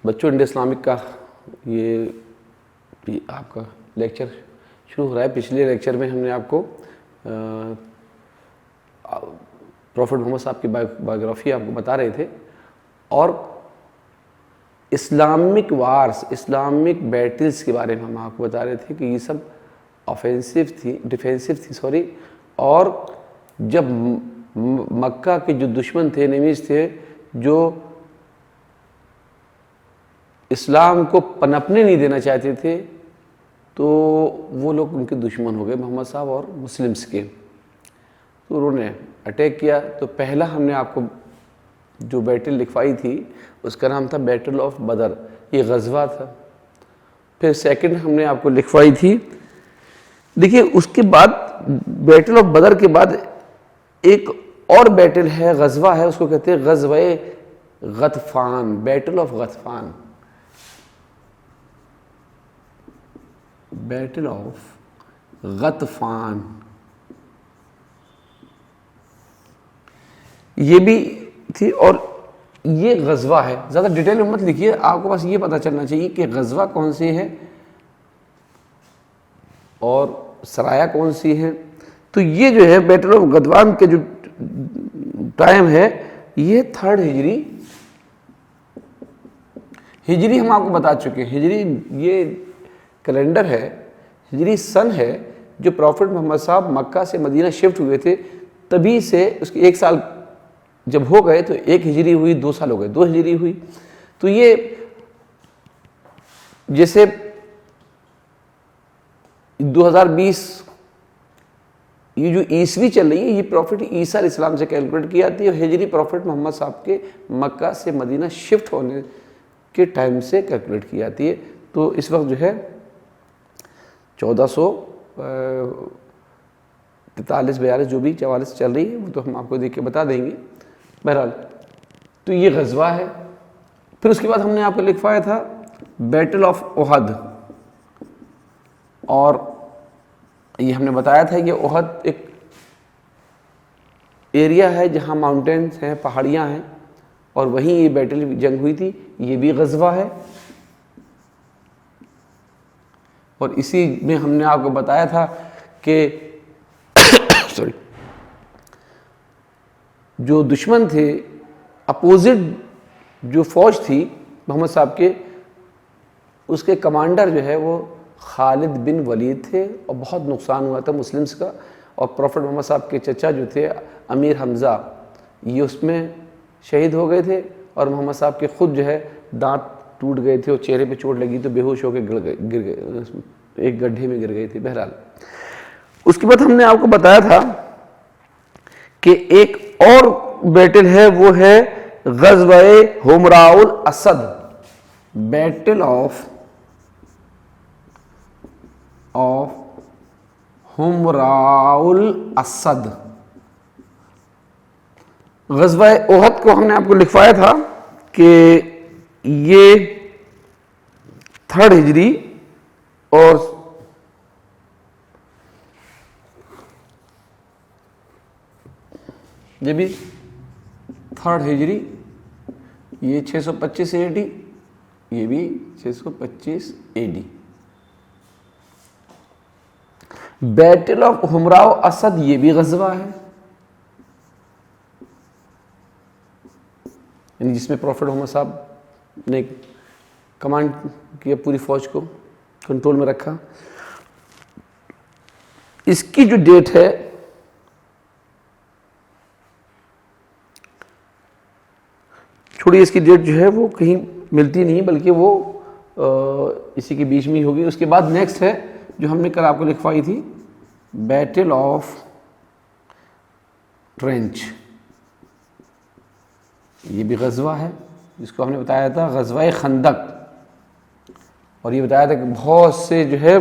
بچوں India Islamic کا یہ آپ کا لیکچر شروع ہو رہا ہے. پچھلے لیکچر میں ہم نے آپ کو پروفٹ محمد صاحب کی بایوگرافی آپ کو بتا رہے تھے اور اسلامک وارز، اسلامک بیٹلز کے بارے میں ہم آپ کو بتا رہے تھے کہ یہ سب ڈیفینسو تھی اور جب مکہ کے جو دشمن تھے، انیمیز تھے، جو اسلام کو پنپنے نہیں دینا چاہتے تھے، تو وہ لوگ ان کے دشمن ہو گئے محمد صاحب اور مسلمس کے. تو انہوں نے اٹیک کیا. تو پہلا ہم نے آپ کو جو بیٹل لکھوائی تھی اس کا نام تھا بیٹل آف بدر، یہ غزوہ تھا. پھر سیکنڈ ہم نے آپ کو لکھوائی تھی، دیکھیے اس کے بعد بیٹل آف بدر کے بعد ایک اور بیٹل ہے، غزوہ ہے، اس کو کہتے ہیں غزوہ غطفان، بیٹل آف غطفان. بیٹل آف غطفان یہ بھی تھی. اور یہ غزوہ ہے، زیادہ ڈیٹیل میں مت لکھیے، آپ کو بس یہ پتہ چلنا چاہیے کہ غزوہ کون سی ہے اور سرایہ کون سی ہے. تو یہ جو ہے بیٹل آف غطفان کے جو ٹائم ہے یہ 3rd ہجری ہم آپ کو بتا چکے ہیں. ہجری یہ کیلنڈر ہے، ہجری سن ہے جو پروفٹ محمد صاحب مکہ سے مدینہ شفٹ ہوئے تھے، تبھی سے اس کے 1 سال جب ہو گئے تو 1 ہجری ہوئی، 2 سال ہو گئے 2 ہجری ہوئی. تو یہ جیسے 2020 یہ جو عیسوی چل رہی ہے یہ پروفٹ عیسیٰ علیہ السلام سے کیلکولیٹ کی جاتی ہے، اور ہجری پروفٹ محمد صاحب کے مکہ سے مدینہ شفٹ ہونے کے ٹائم سے کیلکولیٹ کی جاتی ہے. تو اس وقت جو ہے 1443-42 جو بھی 44 چل رہی ہے وہ تو ہم آپ کو دیکھ کے بتا دیں گے. بہرحال تو یہ غزوہ ہے. پھر اس کے بعد ہم نے آپ کو لکھوایا تھا بیٹل آف احد، اور یہ ہم نے بتایا تھا کہ احد ایک ایریا ہے جہاں ماؤنٹینز ہیں، پہاڑیاں ہیں، اور وہیں یہ بیٹل جنگ ہوئی تھی. یہ بھی غزوہ ہے. اور اسی میں ہم نے آپ کو بتایا تھا کہ جو دشمن تھے، اپوزٹ جو فوج تھی محمد صاحب کے، اس کے کمانڈر جو ہے وہ خالد بن ولید تھے، اور بہت نقصان ہوا تھا مسلمس کا. اور پروفٹ محمد صاحب کے چچا جو تھے امیر حمزہ، یہ اس میں شہید ہو گئے تھے، اور محمد صاحب کے خود جو ہے دانت ٹوٹ گئے تھے اور چہرے پہ چوٹ لگی تو بے ہوش ہو کے گر گئے، ایک گڈھے میں گر گئے تھے. بہرحال اس کے بعد ہم نے آپ کو بتایا تھا کہ ایک اور بیٹل ہے، وہ ہے غزوہ حمراء الاسد، بیٹل آف حمراء الاسد. غزوہ احد کو ہم نے آپ کو لکھوایا تھا کہ یہ 3rd ہجری اور یہ بھی 3rd ہجری، یہ 625 AD، یہ بھی 625 AD. بیٹل آف حمراء اسد یہ بھی غزوہ ہے، یعنی جس میں پروفٹ محمد صاحب نے کمانڈ کیا، پوری فوج کو کنٹرول میں رکھا. اس کی جو ڈیٹ ہے چھوڑی، اس کی ڈیٹ جو ہے وہ کہیں ملتی نہیں، بلکہ وہ اسی کے بیچ میں ہی ہوگی. اس کے بعد نیکسٹ ہے جو ہم نے کل آپ کو لکھوائی تھی، بیٹل آف ٹرینچ. یہ بھی غزوہ ہے، جس کو ہم نے بتایا تھا غزوہ خندق، اور یہ بتایا تھا کہ بہت سے جو ہے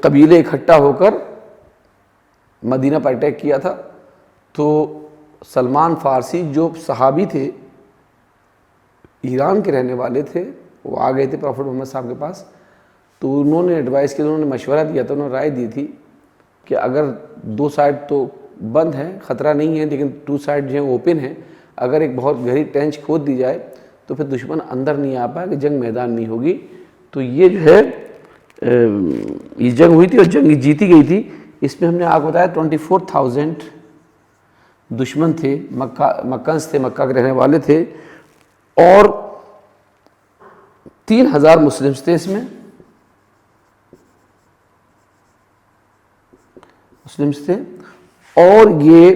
قبیلے اکٹھا ہو کر مدینہ پر اٹیک کیا تھا. تو سلمان فارسی جو صحابی تھے، ایران کے رہنے والے تھے، وہ آ گئے تھے پروفٹ محمد صاحب کے پاس. تو انہوں نے ایڈوائس کی، انہوں نے مشورہ دیا تھا، انہوں نے رائے دی تھی کہ اگر 2 سائڈ تو بند ہیں، خطرہ نہیں ہے، لیکن 2 سائڈ جو ہیں اوپن ہیں، اگر ایک بہت گہری ٹینچ کھود دی جائے تو پھر دشمن اندر نہیں آ پائے کہ جنگ میدان میں ہوگی. تو یہ جو ہے یہ جنگ ہوئی تھی اور جنگ جیتی گئی تھی. اس میں ہم نے آپ کو بتایا 24,000 دشمن تھے, مکنز تھے, مکہ کے رہنے والے تھے, اور 3,000 مسلمز تھے. اس میں مسلمز تھے, اور یہ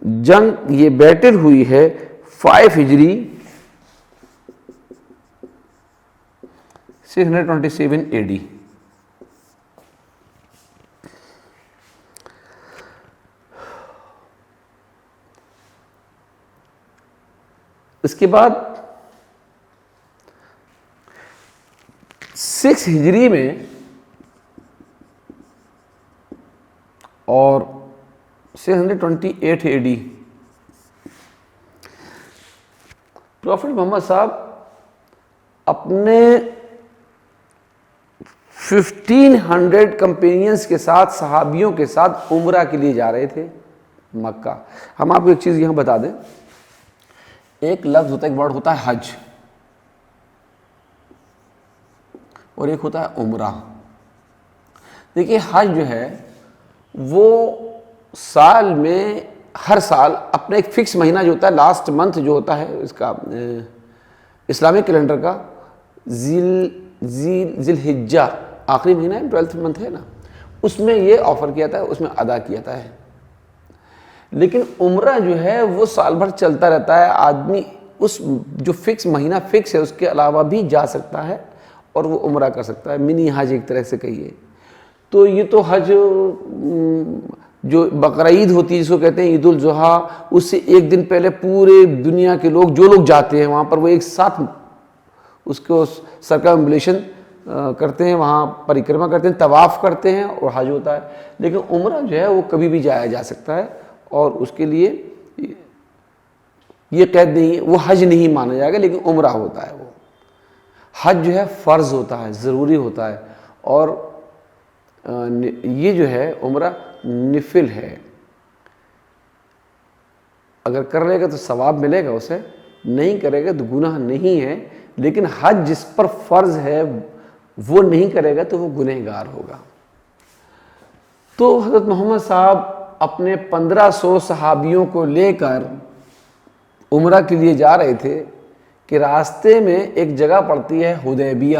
جنگ یہ بیٹل ہوئی ہے 5 ہجری 627 AD. اس کے بعد 6 ہجری میں اور 628 AD پروفٹ محمد صاحب اپنے 1500 کمپینینز کے ساتھ, صحابیوں کے ساتھ عمرہ کے لیے جا رہے تھے مکہ. ہم آپ کو ایک چیز یہاں بتا دیں, ایک لفظ ہوتا ہے, ایک ورڈ ہوتا ہے حج, اور ایک ہوتا ہے عمرہ. دیکھیے حج جو ہے وہ سال میں ہر سال اپنا ایک فکس مہینہ جو ہوتا ہے, لاسٹ منتھ جو ہوتا ہے اس کا اسلامک کیلنڈر کا, ذی الحجہ آخری مہینہ ہے, 12th منتھ ہے نا, اس میں یہ آفر کیا تھا, اس میں ادا کیا تھا ہے. لیکن عمرہ جو ہے وہ سال بھر چلتا رہتا ہے, آدمی اس جو فکس مہینہ فکس ہے اس کے علاوہ بھی جا سکتا ہے اور وہ عمرہ کر سکتا ہے, منی حج ایک طرح سے کہیے. تو یہ تو حج جو بقرعید ہوتی ہے جس کو کہتے ہیں عید الاضحیٰ, اس سے ایک دن پہلے پورے دنیا کے لوگ جو لوگ جاتے ہیں وہاں پر وہ ایک ساتھ اس کو سرکمبلیشن کرتے ہیں, وہاں پریکرما کرتے ہیں, طواف کرتے ہیں اور حج ہوتا ہے. لیکن عمرہ جو ہے وہ کبھی بھی جایا جا سکتا ہے, اور اس کے لیے یہ قید نہیں, وہ حج نہیں مانا جائے گا, لیکن عمرہ ہوتا ہے. وہ حج جو ہے فرض ہوتا ہے, ضروری ہوتا ہے, اور یہ جو ہے عمرہ نفل ہے. اگر کر لے گا تو ثواب ملے گا اسے, نہیں کرے گا تو گناہ نہیں ہے. لیکن حج جس پر فرض ہے وہ نہیں کرے گا تو وہ گنہگار ہوگا. تو حضرت محمد صاحب اپنے 1500 صحابیوں کو لے کر عمرہ کے لیے جا رہے تھے کہ راستے میں ایک جگہ پڑتی ہے حدیبیہ.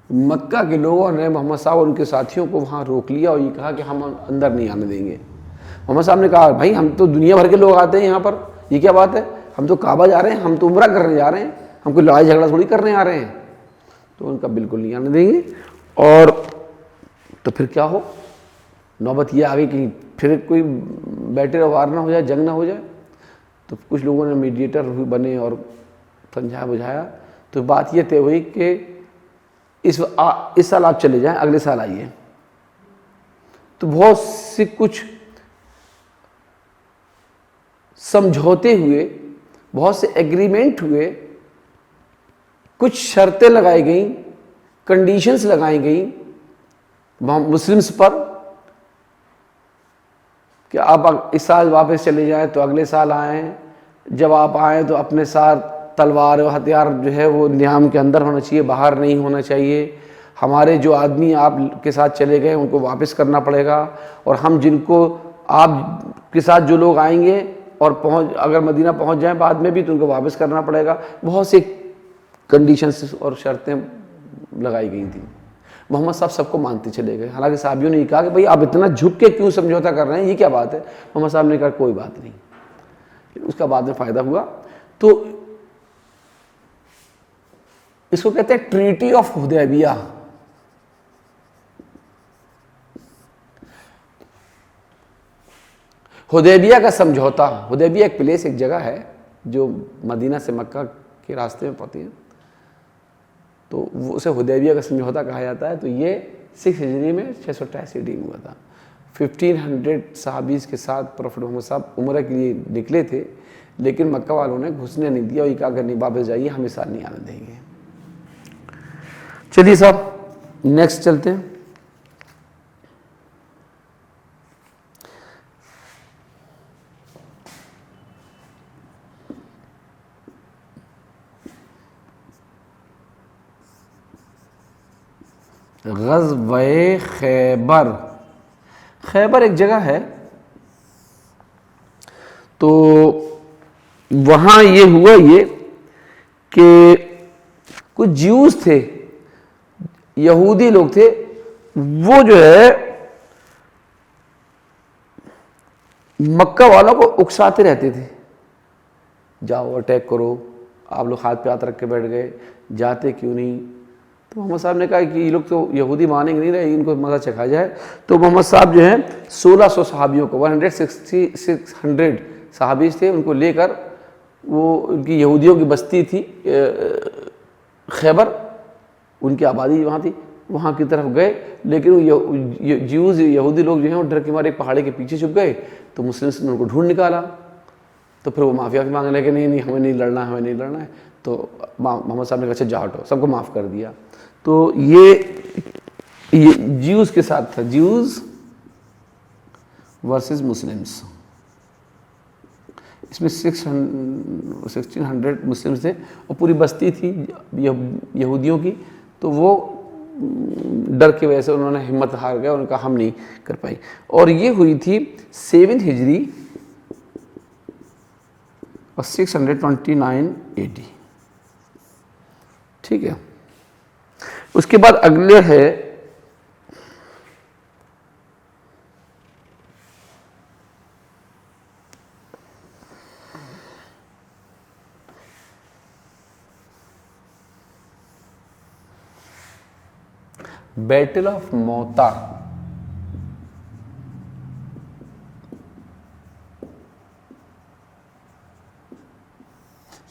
مکہ کے لوگوں نے محمد صاحب اور ان کے ساتھیوں کو وہاں روک لیا اور یہ کہا کہ ہم اندر نہیں آنے دیں گے. محمد صاحب نے کہا بھائی ہم تو دنیا بھر کے لوگ آتے ہیں یہاں پر, یہ کیا بات ہے, ہم تو کعبہ جا رہے ہیں, ہم تو عمرہ کرنے جا رہے ہیں, ہم کوئی لڑائی جھگڑا تھوڑی کرنے آ رہے ہیں. تو ان کا بالکل نہیں آنے دیں گے. اور تو پھر کیا ہو, نوبت یہ آ گئی کہ پھر کوئی بیٹھے وار نہ ہو جائے, جنگ نہ ہو جائے. تو کچھ لوگوں نے میڈیٹر بنے اور سمجھایا بجھایا. تو بات یہ طے ہوئی کہ اس سال آپ چلے جائیں, اگلے سال آئیے. تو بہت سے کچھ سمجھوتے ہوئے, بہت سے ایگریمنٹ ہوئے, کچھ شرطیں لگائی گئیں, کنڈیشنز لگائی گئیں مسلمز پر کہ آپ اس سال واپس چلے جائیں تو اگلے سال آئیں. جب آپ آئیں تو اپنے ساتھ تلوار و ہتھیار جو ہے وہ نیام کے اندر ہونا چاہیے, باہر نہیں ہونا چاہیے. ہمارے جو آدمی آپ کے ساتھ چلے گئے ان کو واپس کرنا پڑے گا, اور ہم جن کو آپ کے ساتھ جو لوگ آئیں گے اور اگر مدینہ پہنچ جائیں بعد میں بھی تو ان کو واپس کرنا پڑے گا. بہت سی کنڈیشنز اور شرطیں لگائی گئی تھیں. محمد صاحب سب کو مانتے چلے گئے. حالانکہ صحابیوں نے یہ کہا کہ بھائی آپ اتنا جھک کے کیوں سمجھوتا کر رہے ہیں, یہ کیا بات ہے. محمد صاحب نے کہا کوئی بات نہیں. اس کا بعد میں فائدہ ہوا. تو اس کو کہتے ہیں ٹریٹی آف حدیبیہ. حدیبیہ کا سمجھوتا. حدیبیہ ایک پلیس, ایک جگہ ہے جو مدینہ سے مکہ کے راستے میں پڑتی ہے, تو وہ اسے حدیبیہ کا سمجھوتا کہا جاتا ہے. تو یہ 6 ہجری میں 688 عیسوی میں ہوا تھا. 1500 صحابیز کے ساتھ پروفٹ محمد صاحب عمرہ کے لیے نکلے تھے, لیکن مکہ والوں نے گھسنے نہیں دیا اور یہ کہا کہ نہیں واپس جائیے, ہم اس سال نہیں آنے دیں گے. چلیے صاحب نیکسٹ چلتے ہیں. غزوہ خیبر. خیبر ایک جگہ ہے, تو وہاں یہ ہوا یہ کہ کچھ جیوز تھے, یہودی لوگ تھے, وہ جو ہے مکہ والوں کو اکساتے رہتے تھے, جاؤ اٹیک کرو, آپ لوگ ہاتھ پہ ہاتھ رکھ کے بیٹھ گئے, جاتے کیوں نہیں. تو محمد صاحب نے کہا کہ یہ لوگ تو یہودی مانیں گے نہیں رہے, ان کو مزہ چکھا جائے. تو محمد صاحب جو ہیں 1600 صحابیوں کو 166 صحابیز تھے, ان کو لے کر, وہ ان کی یہودیوں کی بستی تھی خیبر, ان کی آبادی وہاں تھی, وہاں کی طرف گئے. لیکن جیوز یہودی لوگ جو ہیں وہ ڈر کے مارے ایک پہاڑی کے پیچھے چھپ گئے. تو مسلمس نے ان کو ڈھونڈ نکالا, تو پھر وہ معافیا مانگنے لگے, نہیں ہمیں نہیں لڑنا, ہمیں نہیں لڑنا ہے. تو محمد صاحب نے کہا اچھا جاؤ, سب کو معاف کر دیا. تو یہ جیوز کے ساتھ تھا, جیوز ورسز مسلمس. اس میں 1600 مسلمس تھے اور پوری بستی تھی یہودیوں کی. تو وہ ڈر کی وجہ سے انہوں نے ہمت ہار گئے, انہوں نے کہا ہم نہیں کر پائی. اور یہ ہوئی تھی 7 ہجری اور 629 AD. ٹھیک ہے. اس کے بعد اگلے ہے بیٹل آف موتا.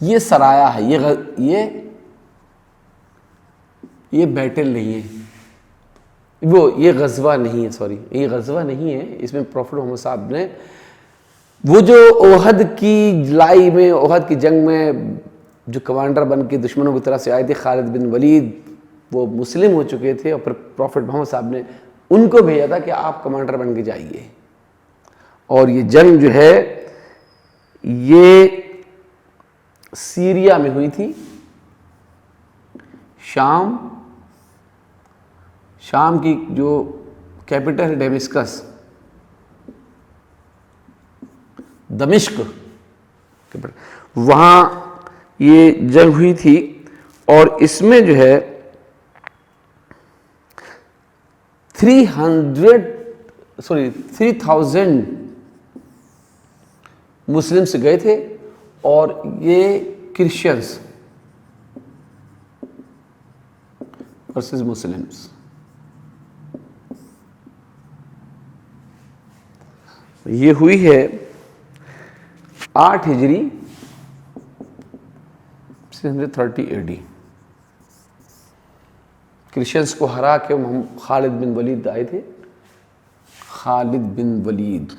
یہ سرایا ہے, یہ بیٹل نہیں ہے, یہ غزوہ نہیں ہے, سوری یہ غزوہ نہیں ہے. اس میں پروفٹ محمد صاحب نے وہ جو احد کی لڑائی میں, احد کی جنگ میں جو کمانڈر بن کے دشمنوں کی طرف سے آئے تھے, خالد بن ولید, وہ مسلم ہو چکے تھے. اور پھر پروفٹ محمد صاحب نے ان کو بھیجا تھا کہ آپ کمانڈر بن کے جائیے. اور یہ جنگ جو ہے یہ سیریا میں ہوئی تھی, شام کی جو کیپٹل ہے ڈیمسکس, دمشق, وہاں یہ جنگ ہوئی تھی. اور اس میں جو ہے 3000 مسلمس گئے تھے, اور یہ کرسچنس ورسز مسلمس. یہ ہوئی ہے 8 ہجری 630 AD. کرسچنس کو ہرا کے خالد بن ولید آئے تھے, خالد بن ولید.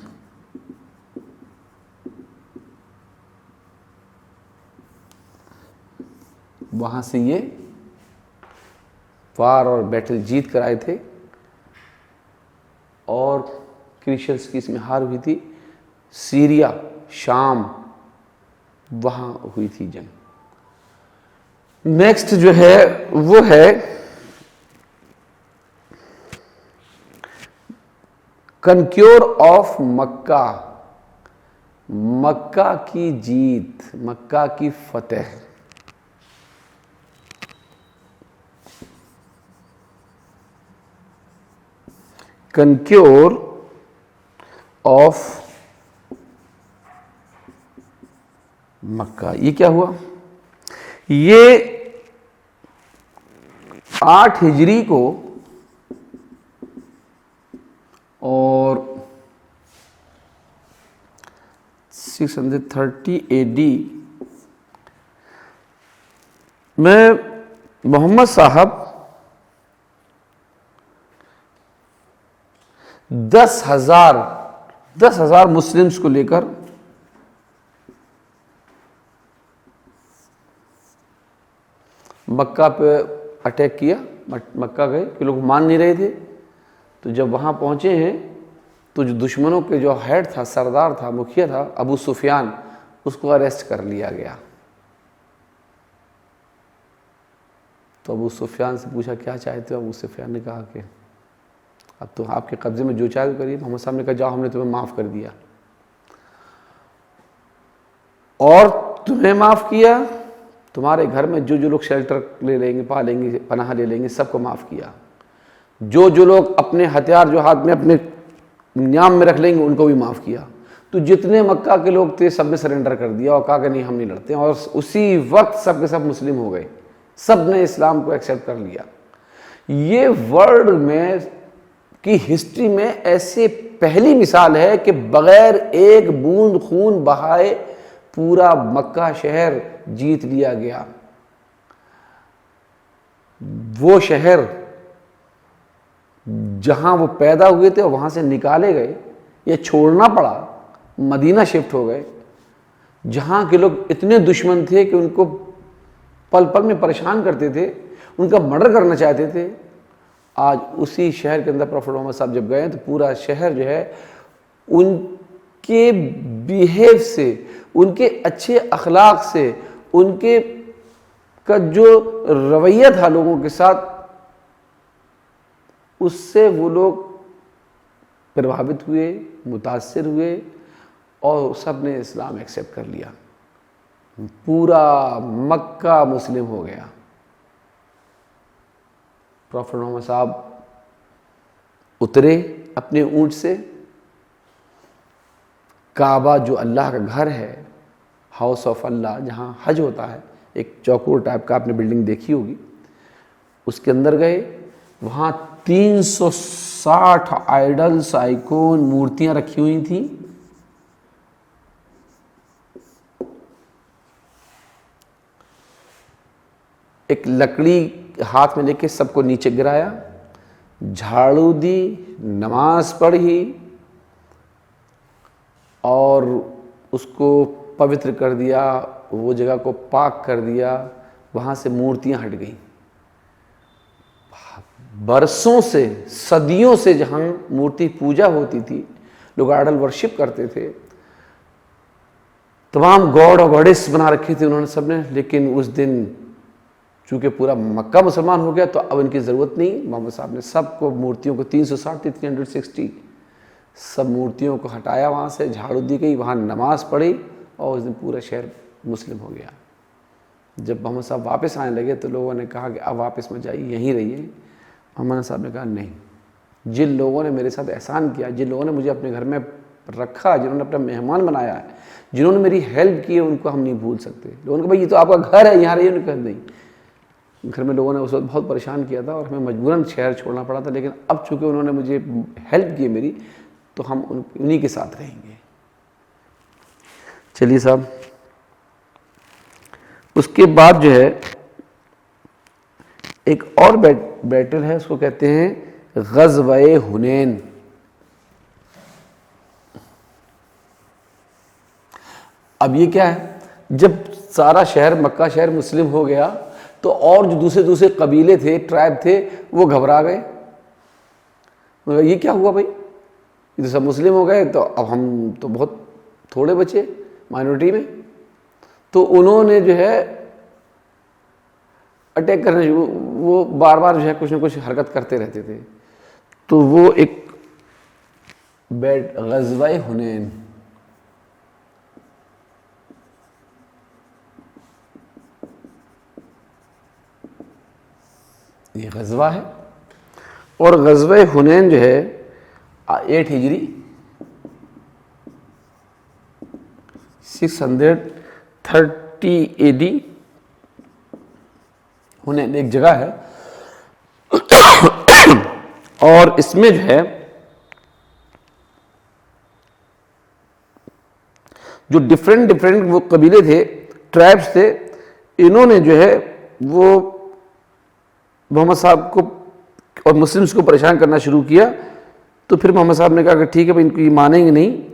وہاں سے یہ وار اور بیٹل جیت کر آئے تھے, اور کرسچنس کی اس میں ہار ہوئی تھی. سیریا, شام, وہاں ہوئی تھی جنگ. نیکسٹ جو ہے وہ ہے کنکیور آف مکہ, مکہ کی جیت, مکہ کی فتح. کنکیور آف مکہ, یہ کیا ہوا؟ یہ 8 ہجری کو اور 630 AD میں محمد صاحب 10,000 مسلمس کو لے کر مکہ پہ اٹیک کیا. مکہ گئے کہ لوگ مان نہیں رہے تھے. تو جب وہاں پہنچے ہیں تو جو دشمنوں کے جو ہیڈ تھا, سردار تھا, مکھیا تھا, ابو سفیان, اس کو اریسٹ کر لیا گیا. تو ابو سفیان سے پوچھا کیا چاہتے ہو؟ ابو سفیان نے کہا کہ اب تو آپ کے قبضے میں جو چاہے کریے. محمد صاحب نے کہا جاؤ ہم نے تمہیں معاف کر دیا. اور تمہیں معاف کیا, تمہارے گھر میں جو جو لوگ شیلٹر لے لیں گے, پالیں گے, پناہ لے لیں گے, سب کو معاف کیا. جو جو لوگ اپنے ہتھیار جو ہاتھ میں اپنے نیام میں رکھ لیں گے ان کو بھی معاف کیا. تو جتنے مکہ کے لوگ تھے سب نے سرنڈر کر دیا اور کہا کہ نہیں ہم نہیں لڑتے, اور اسی وقت سب کے سب مسلم ہو گئے, سب نے اسلام کو ایکسیپٹ کر لیا. یہ ورلڈ میں کی ہسٹری میں ایسے پہلی مثال ہے کہ بغیر ایک بوند خون بہائے پورا مکہ شہر جیت لیا گیا. وہ شہر جہاں وہ پیدا ہوئے تھے وہاں سے نکالے گئے یا چھوڑنا پڑا, مدینہ شفٹ ہو گئے, جہاں کے لوگ اتنے دشمن تھے کہ ان کو پل پل میں پریشان کرتے تھے, ان کا مرڈر کرنا چاہتے تھے. آج اسی شہر کے اندر پروفیٹ محمد صاحب جب گئے تو پورا شہر جو ہے ان کے بیہیو سے, ان کے اچھے اخلاق سے, ان کے کا جو رویہ تھا لوگوں کے ساتھ, اس سے وہ لوگ پربھاوت ہوئے, متاثر ہوئے اور سب نے اسلام ایکسیپٹ کر لیا. پورا مکہ مسلم ہو گیا. پروفیٹ محمد صاحب اترے اپنے اونٹ سے, کعبہ جو اللہ کا گھر ہے, ہاؤس آف اللہ جہاں حج ہوتا ہے, ایک چوکور ٹائپ کا آپ نے بلڈنگ دیکھی ہوگی, اس کے اندر گئے. وہاں 360 آئیڈلز, آئیکون, مورتیاں رکھی ہوئی تھیں. ایک لکڑی ہاتھ میں لے کے سب کو نیچے گرایا, جھاڑو دی, نماز پڑھی اور اس کو پوتر کر دیا, وہ جگہ کو پاک کر دیا. وہاں سے مورتیاں ہٹ گئیں. برسوں سے, صدیوں سے جہاں مورتی پوجا ہوتی تھی, لوگ آئیڈل ورشپ کرتے تھے, تمام گاڈ اور گاڈیس بنا رکھے تھے انہوں نے سب نے. لیکن اس دن چونکہ پورا مکہ مسلمان ہو گیا تو اب ان کی ضرورت نہیں. محمد صاحب نے سب کو مورتیوں کو 360 سب مورتیوں کو ہٹایا, وہاں سے جھاڑو دی گئی, وہاں نماز پڑھی اور اس دن پورا شہر مسلم ہو گیا. جب محمد صاحب واپس آنے لگے تو لوگوں نے کہا کہ اب واپس مت جائیے, یہیں رہیے. محمد صاحب نے کہا نہیں, جن لوگوں نے میرے ساتھ احسان کیا, جن لوگوں نے مجھے اپنے گھر میں رکھا, جنہوں نے اپنا مہمان بنایا ہے, جنہوں نے میری ہیلپ کی ہے, ان کو ہم نہیں بھول سکتے. لوگوں نے کہا بھائی یہ تو آپ کا گھر ہے, یہاں رہیے. انہوں نے کہا نہیں. گھر میں لوگوں نے اس وقت بہت پریشان کیا تھا اور ہمیں مجبوراً شہر چھوڑنا پڑا تھا, لیکن اب چونکہ انہوں نے مجھے ہیلپ کی میری, تو ہم انہی کے ساتھ رہیں گے. چلیے صاحب, اس کے بعد جو ہے ایک اور بیٹل ہے, اس کو کہتے ہیں غزوہ حنین. اب یہ کیا ہے, جب سارا شہر مکہ شہر مسلم ہو گیا تو اور جو دوسرے قبیلے تھے, ٹرائب تھے, وہ گھبرا گئے. یہ کیا ہوا بھائی, یہ تو سب مسلم ہو گئے, تو اب ہم تو بہت تھوڑے بچے مائنورٹی میں. تو انہوں نے جو ہے اٹیک کرنے, وہ بار بار جو ہے کچھ نہ کچھ حرکت کرتے رہتے تھے. تو وہ ایک غزوہ حنین, یہ غزوہ ہے. اور غزوہ حنین جو ہے 8 ہجری 630 AD حنین ایک جگہ ہے. اور اس میں جو ہے جو ڈفرینٹ وہ قبیلے تھے, ٹرائبس تھے, انہوں نے جو ہے وہ محمد صاحب کو اور مسلمس کو پریشان کرنا شروع کیا. تو پھر محمد صاحب نے کہا کہ ٹھیک ہے بھائی, ان کو یہ مانیں گے نہیں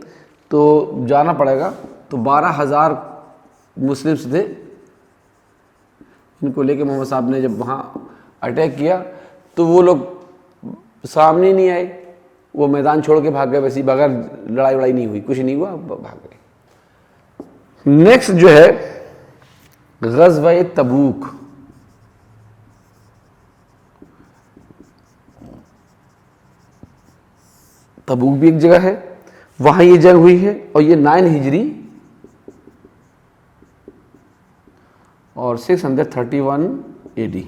تو جانا پڑے گا. تو 12,000 مسلمس تھے, ان کو لے کے محمد صاحب نے جب وہاں اٹیک کیا تو وہ لوگ سامنے نہیں آئے, وہ میدان چھوڑ کے بھاگ گئے. ویسے ہی بغیر لڑائی وڑائی نہیں ہوئی, کچھ نہیں ہوا, بھاگ گئے. نیکسٹ جو ہے غزوہ تبوک. تبوک بھی ایک جگہ ہے، وہاں یہ جنگ ہوئی ہے، اور یہ 9 ہجری اور 631 AD۔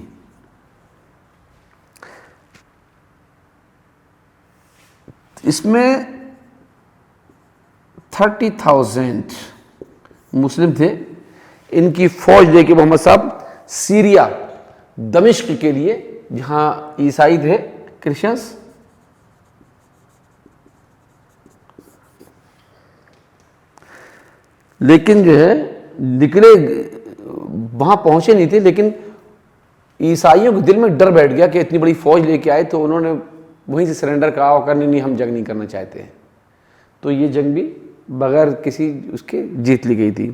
اس میں 30,000 مسلم تھے۔ ان کی فوج لے کے محمد صاحب سیریا، دمشق کے لیے، جہاں عیسائی تھے، کرسچنس، لیکن جو ہے نکلے، وہاں پہنچے نہیں تھے، لیکن عیسائیوں کے دل میں ڈر بیٹھ گیا کہ اتنی بڑی فوج لے کے آئے، تو انہوں نے وہیں سے سرنڈر کہا اور کہا نہیں ہم جنگ نہیں کرنا چاہتے ہیں۔ تو یہ جنگ بھی بغیر کسی اس کے جیت لی گئی تھی۔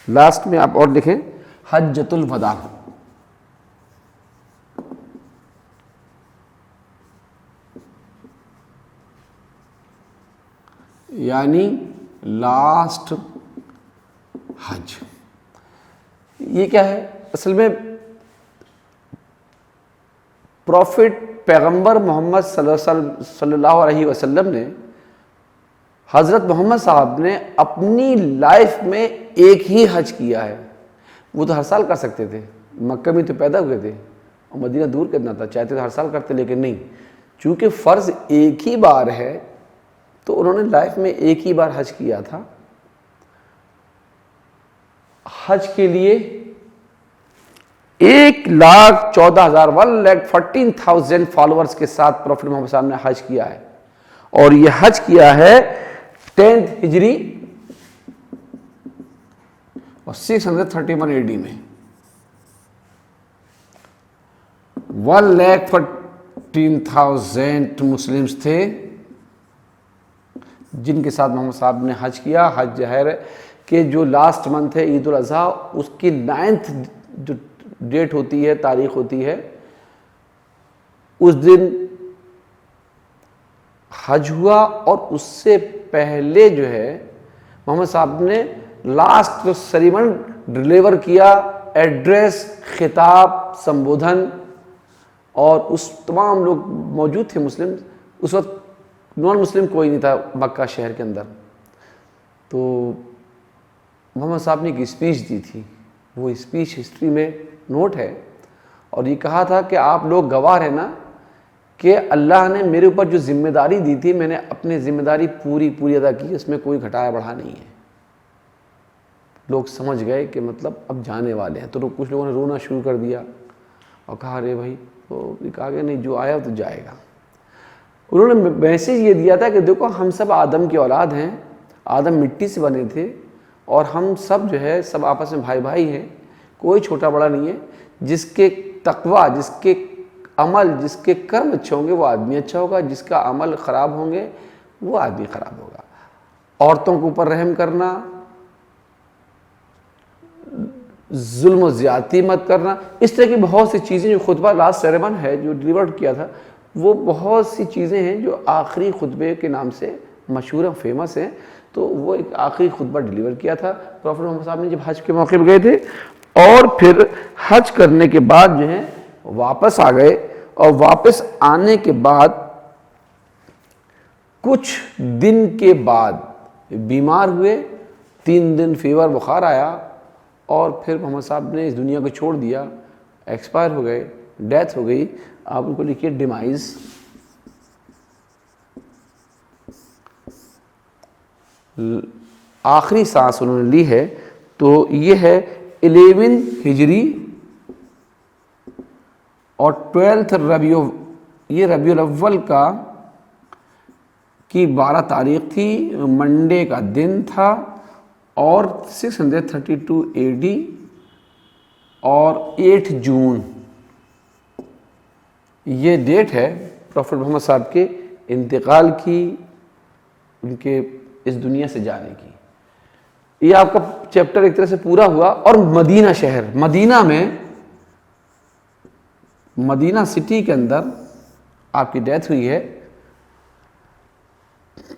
لاسٹ میں آپ اور لکھیں حجۃ الوداع، یعنی لاسٹ حج۔ یہ کیا ہے؟ اصل میں پروفٹ پیغمبر محمد صلی اللہ علیہ وسلم نے، حضرت محمد صاحب نے اپنی لائف میں ایک ہی حج کیا ہے۔ وہ تو ہر سال کر سکتے تھے، مکہ میں تو پیدا ہوئے تھے اور مدینہ دور کتنا تھا، چاہتے تو ہر سال کرتے، لیکن نہیں، چونکہ فرض ایک ہی بار ہے تو انہوں نے لائف میں ایک ہی بار حج کیا تھا۔ حج کے لیے 1,14,000 1,14,000 فالوورز کے ساتھ پروفٹ محمد صاحب نے حج کیا ہے، اور یہ حج کیا ہے 10 ہجری اور 631 AD میں۔ 1,14,000 مسلمز تھے جن کے ساتھ محمد صاحب نے حج کیا۔ حج ظاہر ہے کہ جو لاسٹ منتھ ہے عید الاضحیٰ، اس کی 9th جو ڈیٹ ہوتی ہے، تاریخ ہوتی ہے، اس دن حج ہوا، اور اس سے پہلے جو ہے محمد صاحب نے لاسٹ سریمن ڈلیور کیا، ایڈریس، خطاب، سمبودھن، اور اس تمام لوگ موجود تھے مسلم، اس وقت نان مسلم کوئی نہیں تھا مکہ شہر کے اندر۔ تو محمد صاحب نے ایک اسپیچ دی تھی، وہ اسپیچ ہسٹری میں نوٹ ہے، اور یہ کہا تھا کہ آپ لوگ گواہ ہیں نا کہ اللہ نے میرے اوپر جو ذمہ داری دی تھی، میں نے اپنی ذمہ داری پوری ادا کی، اس میں کوئی گھٹایا بڑھا نہیں ہے۔ لوگ سمجھ گئے کہ مطلب اب جانے والے ہیں، تو کچھ لوگوں نے رونا شروع کر دیا اور کہا ارے بھائی، تو کہا کہ نہیں، جو آیا تو جائے گا۔ انہوں نے میسیج یہ دیا تھا کہ دیکھو ہم سب آدم کی اولاد ہیں، آدم مٹی سے بنے تھے، اور ہم سب جو ہے سب آپس میں بھائی ہیں، کوئی چھوٹا بڑا نہیں ہے۔ جس کے تقویٰ، جس کے عمل، جس کے کرم اچھے ہوں گے وہ آدمی اچھا ہوگا، جس کا عمل خراب ہوں گے وہ آدمی خراب ہوگا۔ عورتوں کے اوپر رحم کرنا، ظلم و زیادتی مت کرنا، اس طرح کی بہت سی چیزیں، جو خطبہ لاسٹ سیریمن ہے جو ڈیلیورڈ کیا تھا، وہ بہت سی چیزیں ہیں جو آخری خطبے کے نام سے مشہور ہیں، فیمس ہیں۔ تو وہ ایک آخری خطبہ ڈیلیور کیا تھا پروفٹ محمد صاحب نے جب حج کے موقع پہ گئے تھے، اور پھر حج کرنے کے بعد جو ہے واپس آ گئے، اور واپس آنے کے بعد کچھ دن کے بعد بیمار ہوئے، 3 دن فیور بخار آیا، اور پھر محمد صاحب نے اس دنیا کو چھوڑ دیا، ایکسپائر ہو گئے، ڈیتھ ہو گئی۔ آپ ان کو لکھیے ڈیمائز۔ آخری سانس انہوں نے لی ہے، تو یہ ہے 11 ہجری اور 12 یہ ربیع الاول کی 12 تاریخ تھی، منڈے کا دن تھا، اور 632 AD اور 8 جون یہ ڈیٹ ہے پروفٹ محمد صاحب کے انتقال کی، ان کے اس دنیا سے جانے کی۔ یہ آپ کا چیپٹر ایک طرح سے پورا ہوا، اور مدینہ شہر، مدینہ میں، مدینہ سٹی کے اندر آپ کی ڈیتھ ہوئی ہے۔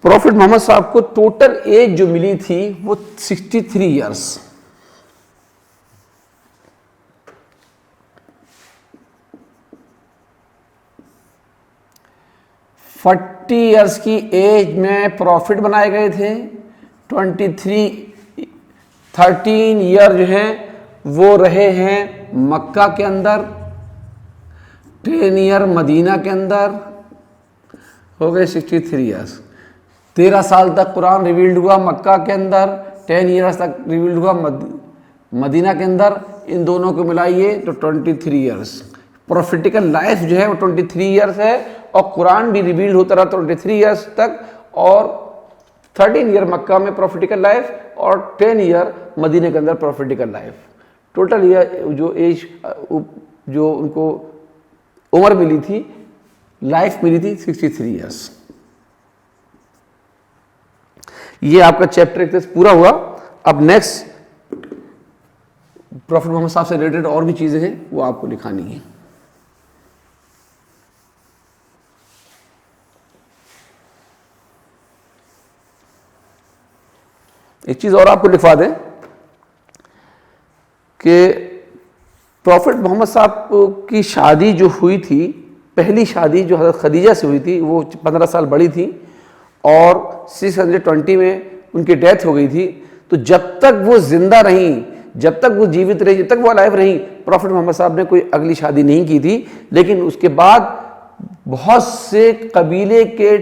پروفٹ محمد صاحب کو ٹوٹل ایج جو ملی تھی وہ 63 ایئرس. 40 ایئرس کی ایج میں پروفٹ بنائے گئے تھے. 13 ایئر جو ہیں وہ رہے ہیں مکہ کے اندر. 10 ایئر مدینہ کے اندر. ہو گئے 63 ایئرس. 13 سال تک قرآن ریویلڈ ہوا مکہ کے اندر. 10 ایئرس تک ریویلڈ ہوا مدینہ کے اندر. ان دونوں کو ملائیے تو 23 ایئرس. پروفیٹیکل لائف جو ہے وہ 23 ایئرس ہے, اور قرآن بھی ریویلڈ ہوتا رہا 23 ایئرس تک, اور 13 ایئر مکہ میں پروفیٹیکل لائف, اور 10 ایئر مدینہ کے اندر پروفیٹیکل لائف. ٹوٹل یہ جو ایج جو ان کو عمر ملی تھی, لائف ملی تھی 63 ایئرس. یہ آپ کا چیپٹر پورا ہوا. اب نیکسٹ پروفٹ محمد صاحب سے ریلیٹڈ اور بھی چیزیں ہیں وہ آپ کو لکھانی ہیں. ایک چیز اور آپ کو لکھوا دیں کہ پروفٹ محمد صاحب کی شادی جو ہوئی تھی, پہلی شادی جو حضرت خدیجہ سے ہوئی تھی, وہ 15 سال بڑی تھی, اور 620 میں ان کی ڈیتھ ہو گئی تھی. تو جب تک وہ زندہ رہیں, جب تک وہ جیوت رہی, جب تک وہ الائیو رہیں, پروفٹ محمد صاحب نے کوئی اگلی شادی نہیں کی تھی. لیکن اس کے بعد بہت سے قبیلے کے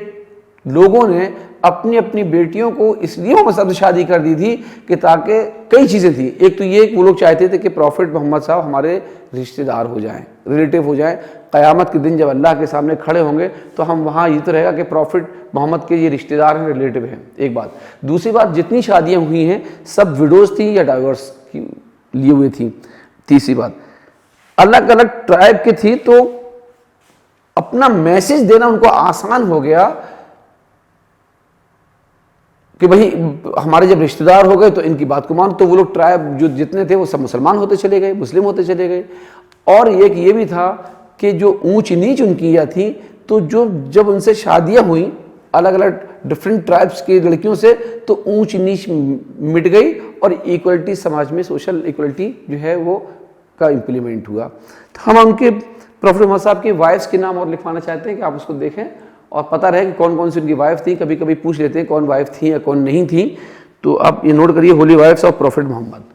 لوگوں نے اپنی اپنی بیٹیوں کو اس لیے محمد صاحب سے شادی کر دی تھی کہ تاکہ کئی چیزیں تھیں. ایک تو یہ کہ وہ لوگ چاہتے تھے کہ پروفٹ محمد صاحب ہمارے رشتہ دار ہو جائیں, ریلیٹیو ہو جائیں. قیامت کے دن جب اللہ کے سامنے کھڑے ہوں گے تو ہم وہاں یہ تو رہے گا کہ پروفٹ محمد کے یہ رشتہ دار ہیں, ریلیٹیو ہیں. ایک بات. دوسری بات, جتنی شادیاں ہوئی ہیں سب وڈوز تھیں یا ڈائیورس لیے ہوئے تھیں. تیسری بات, الگ الگ ٹرائب کی تھی, تو اپنا میسج دینا ان کو آسان ہو گیا کہ بھائی ہمارے جب رشتہ دار ہو گئے تو ان کی بات کو مان. تو وہ لوگ ٹرائب جو جتنے تھے وہ سب مسلمان ہوتے چلے گئے, مسلم ہوتے چلے گئے. اور ایک یہ بھی تھا کہ جو اونچ نیچ ان کی یہ تھی, تو جب ان سے شادیاں ہوئیں الگ الگ ڈفرینٹ ٹرائبس کی لڑکیوں سے, تو اونچ نیچ مٹ گئی, اور ایکولیٹی سماج میں, سوشل ایکولیٹی جو ہے وہ کا امپلیمنٹ ہوا. تو ہم ان کے پروفٹ محمد صاحب کی وائفس کے نام اور لکھوانا چاہتے ہیں کہ آپ اس کو دیکھیں اور پتہ رہے کہ کون کون سی ان کی وائف تھیں. کبھی کبھی پوچھ لیتے ہیں کون وائف تھیں یا کون نہیں تھیں, تو آپ یہ نوٹ کریے, ہولی وائفس آف پروفٹ محمد.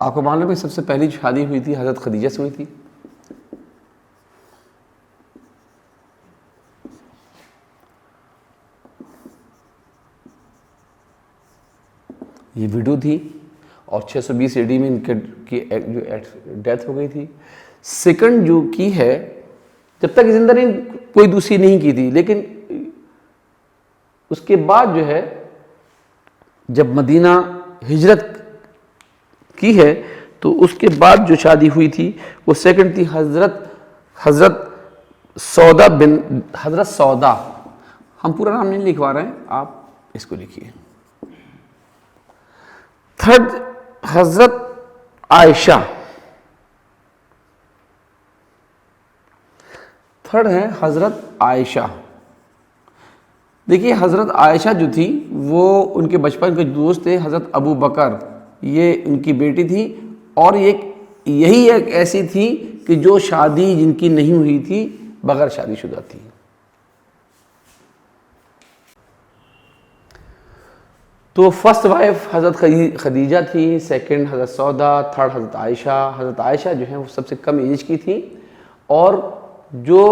آپ کو معلوم ہے سب سے پہلی شادی ہوئی تھی حضرت خدیجہ سے ہوئی تھی. یہ ویڈیو تھی, اور 620 AD میں ان کی جو ڈیتھ ہو گئی تھی. سیکنڈ جو کی ہے, جب تک زندہ نہیں کوئی دوسری نہیں کی تھی, لیکن اس کے بعد جو ہے جب مدینہ ہجرت کی ہے تو اس کے بعد جو شادی ہوئی تھی وہ سیکنڈ تھی حضرت سودا. ہم پورا نام نہیں لکھوا رہے ہیں, آپ اس کو لکھیے. تھرڈ حضرت عائشہ. تھرڈ ہے حضرت عائشہ. دیکھیے حضرت عائشہ جو تھی وہ ان کے بچپن کے دوست تھے حضرت ابو بکر, یہ ان کی بیٹی تھی. اور یہی ایک ایسی تھی کہ جو شادی جن کی نہیں ہوئی تھی, بغیر شادی شدہ تھی. تو فرسٹ وائف حضرت خدیجہ تھی, سیکنڈ حضرت سودا, تھرڈ حضرت عائشہ. حضرت عائشہ جو ہیں وہ سب سے کم ایج کی تھی, اور جو